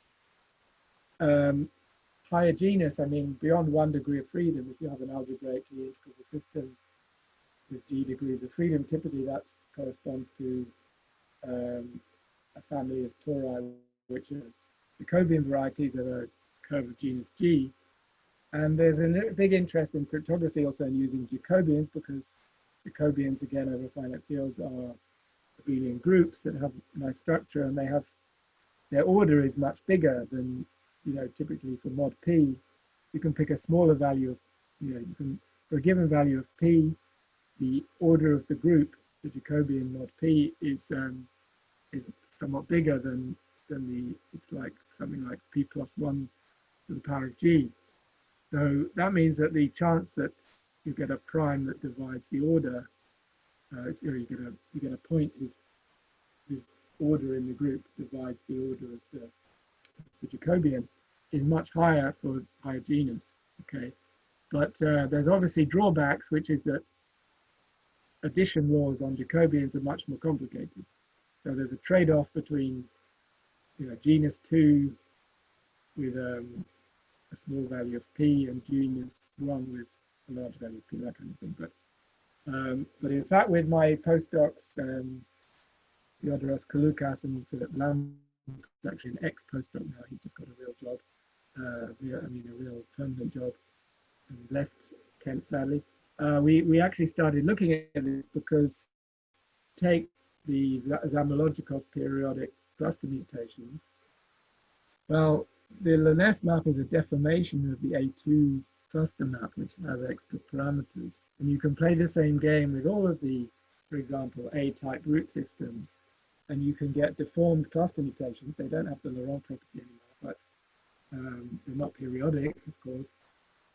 higher genus, I mean, beyond 1 degree of freedom, if you have an algebraically integrable system with g degrees of freedom, typically that corresponds to a family of tori, which are Jacobian varieties of a curve of genus G. And there's a big interest in cryptography also in using Jacobians, because Jacobians, again, over finite fields, are abelian groups that have nice structure, and their order is much bigger than, you know, typically for mod P. You can pick a smaller value of, you know, you can, for a given value of P, the order of the group, the Jacobian mod P, is somewhat bigger than it's like something like P plus 1 to the power of G. So that means that the chance that you get a prime that divides the order, you get a point whose order in the group divides the order of the Jacobian, is much higher for higher genus. Okay, but there's obviously drawbacks, which is that addition laws on Jacobians are much more complicated. So there's a trade-off between, you know, genus 2 with a small value of P and genus 1 with a large value of P, that kind of thing. But in fact, with my postdocs, Theodoros Kouloukas and Philip Lam, who's actually an ex-postdoc now. He's just got a real job, a real permanent job, and left Kent sadly. We actually started looking at this because take the Zamolodchikov periodic cluster mutations. Well, the Lyness map is a deformation of the A2 cluster map, which has extra parameters. And you can play the same game with all of the, for example, A-type root systems, and you can get deformed cluster mutations. They don't have the Laurent property anymore, but they're not periodic, of course.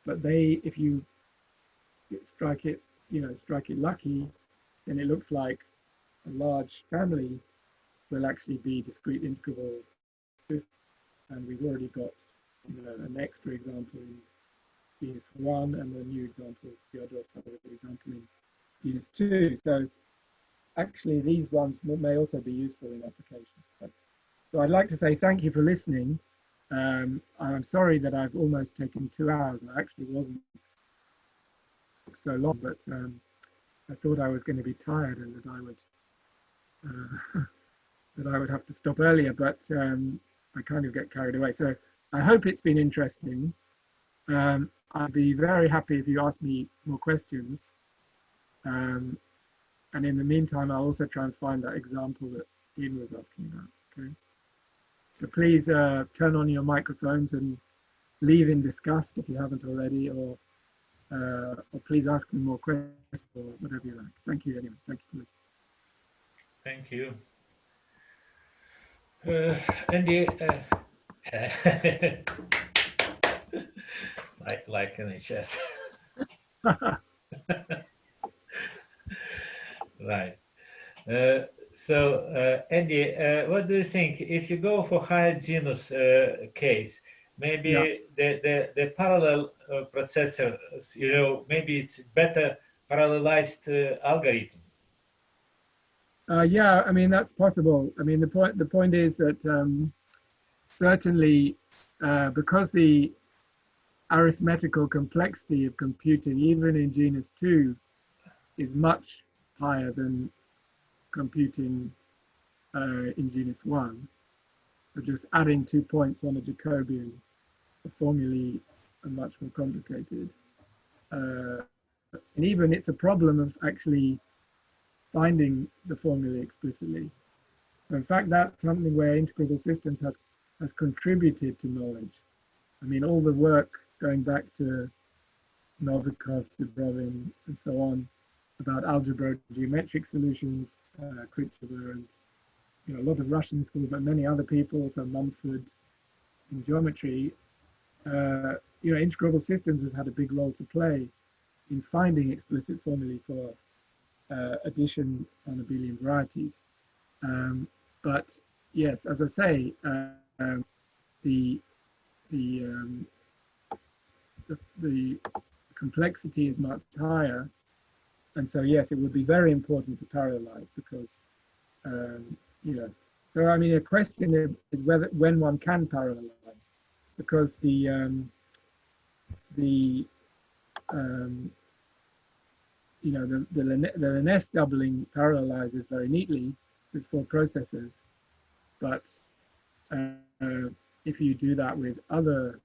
But they, if you strike it lucky, then it looks like a large family will actually be discrete integrable. And we've already got an extra example in genus 1 and a new example, the other example in genus 2. So actually these ones may also be useful in applications. So I'd like to say thank you for listening. I'm sorry that I've almost taken 2 hours. I actually wasn't so long, but I thought I was going to be tired and that I would have to stop earlier, but I kind of get carried away. So I hope it's been interesting. I'd be very happy if you ask me more questions. And in the meantime, I'll also try and find that example that Ian was asking about. Okay. So please turn on your microphones and leave in disgust if you haven't already, or please ask me more questions or whatever you like. Thank you anyway. Thank you for listening. Thank you. Andy, like in chess. Right. So Andy, what do you think? If you go for higher genus case, maybe the parallel processor, maybe it's better parallelized algorithm. Yeah, I mean, that's possible. I mean, the point is that certainly because the arithmetical complexity of computing, even in genus 2, is much higher than computing in genus 1. So just adding 2 points on a Jacobian, the formulae are much more complicated. And even it's a problem of actually finding the formulae explicitly. So in fact, that's something where integrable systems has contributed to knowledge. I mean, all the work going back to Novikov, Dubrovin, and so on about algebra, geometric solutions, Quispel, and a lot of Russian schools, but many other people, so Mumford in geometry. Integrable systems has had a big role to play in finding explicit formulae for addition on abelian varieties. But yes, as I say, the complexity is much higher, and so yes, it would be very important to parallelize because So I mean, a question is when one can parallelize, because the Lyness doubling parallelizes very neatly with 4 processes, but if you do that with other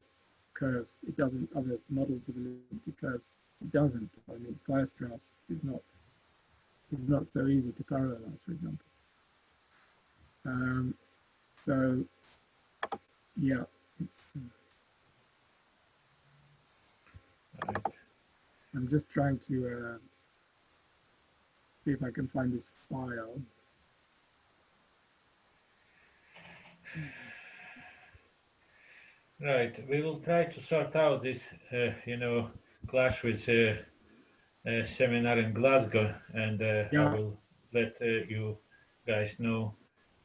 curves, it doesn't. Other models of elliptic curves, it doesn't. I mean, Weierstrass is not so easy to parallelize, for example. So yeah, it's. I'm just trying to see if I can find this file. Right, we will try to sort out this, clash with seminar in Glasgow, and I will let you guys know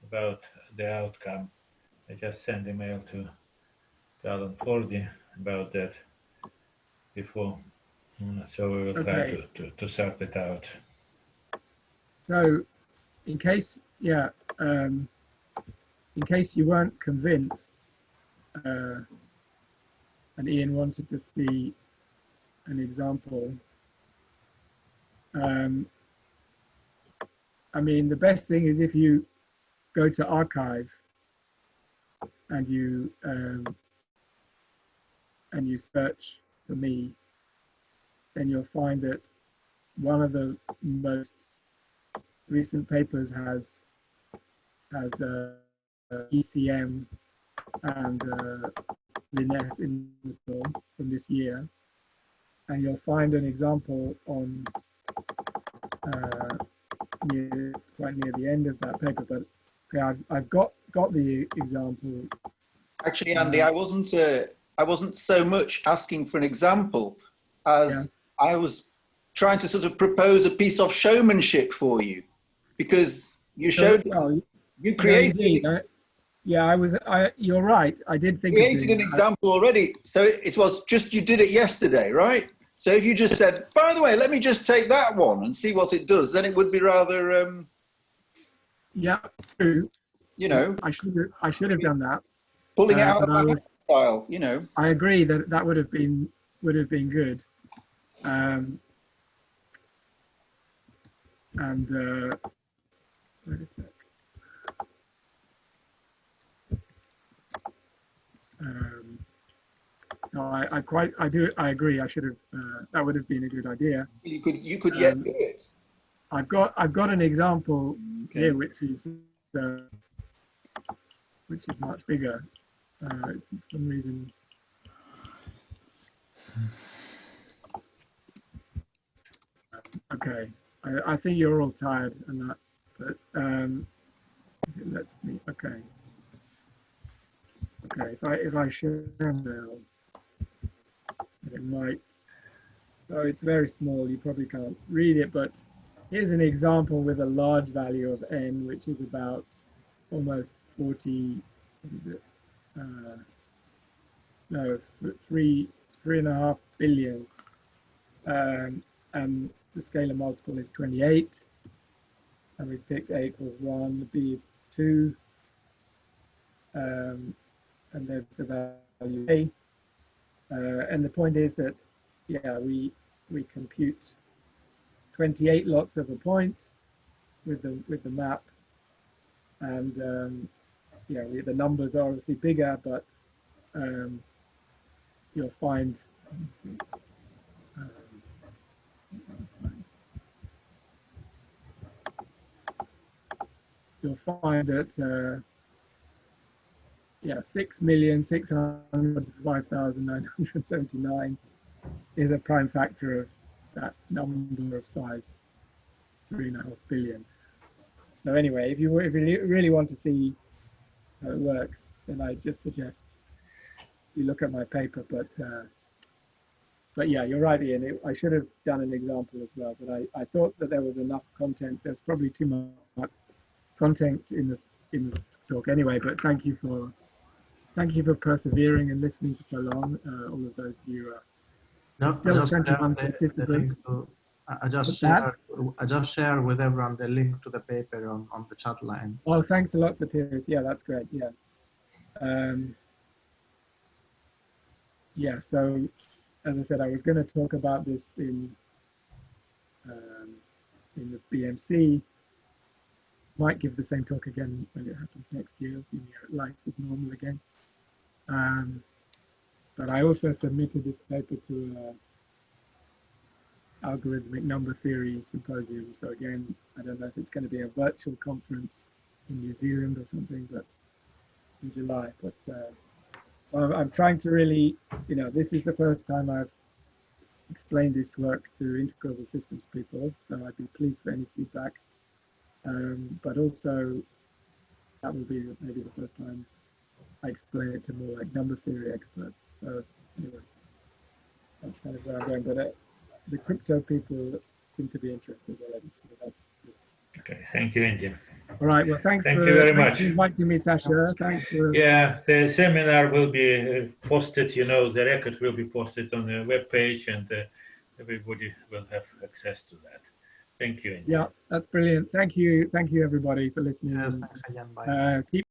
about the outcome. I just sent an email to Alan Fordy about that before, so we will try to sort it out. So, in case you weren't convinced, and Ian wanted to see an example, I mean, the best thing is if you go to archive and you search for me, then you'll find that one of the most recent papers has ECM and Lyness in the film from this year, and you'll find an example on quite near the end of that paper. But okay, I've got the example. Actually, Andy, I wasn't so much asking for an example as I was trying to sort of propose a piece of showmanship for you, because you showed, you created. You're right. I did think created an example already. So it was just, you did it yesterday, right? So if you just said, by the way, let me just take that one and see what it does, then it would be rather, yeah, true. You know, I should have done that. Pulling it out of my style, you know. I agree that would have been good. Wait a sec. No, I agree. I should have. That would have been a good idea. You could yet do it. I've got an example here, which is much bigger. It's for some reason. Okay, I think you're all tired and that, but let's see. Okay. Okay, if I share now, it might. So it's very small. You probably can't read it, but here's an example with a large value of n, which is about almost 40. What is it? No, 3.5 billion, and the scalar multiple is 28, and we picked a equals 1, b is 2, and there's the value a, and the point is that we compute 28 lots of a point with the map, and the numbers are obviously bigger, but you'll find, that 6,605,979 is a prime factor of that number of size 3.5 billion. So anyway, if you really want to see how it works, then I just suggest you look at my paper. But yeah, you're right, Ian. I should have done an example as well, but I thought that there was enough content. There's probably too much content in the talk anyway. But thank you for persevering and listening for so long. All of those of you still 21 participants. I just share with everyone the link to the paper on the chat line. Oh, thanks a lot, Satiris. Yeah, that's great. Yeah. Yeah, so as I said, I was going to talk about this in the BMC. Might give the same talk again when it happens next year, assuming life is normal again. But I also submitted this paper to algorithmic number theory symposium. So again, I don't know if it's going to be a virtual conference in New Zealand or something, but in July. But so I'm trying to really, this is the first time I've explained this work to integrable systems people. So I'd be pleased for any feedback. But also, that will be maybe the first time I explain it to more like number theory experts. So anyway, that's kind of where I'm going. But the crypto people seem to be interested already, so that's good. Okay, thank you, India. All right, well, thank you very much for inviting me, Sasha. Thanks for... Yeah, the seminar will be posted, the record will be posted on the web page, and everybody will have access to that. Thank you, India. Yeah, that's brilliant. Thank you, everybody, for listening. Yes, thanks again. Bye. Keep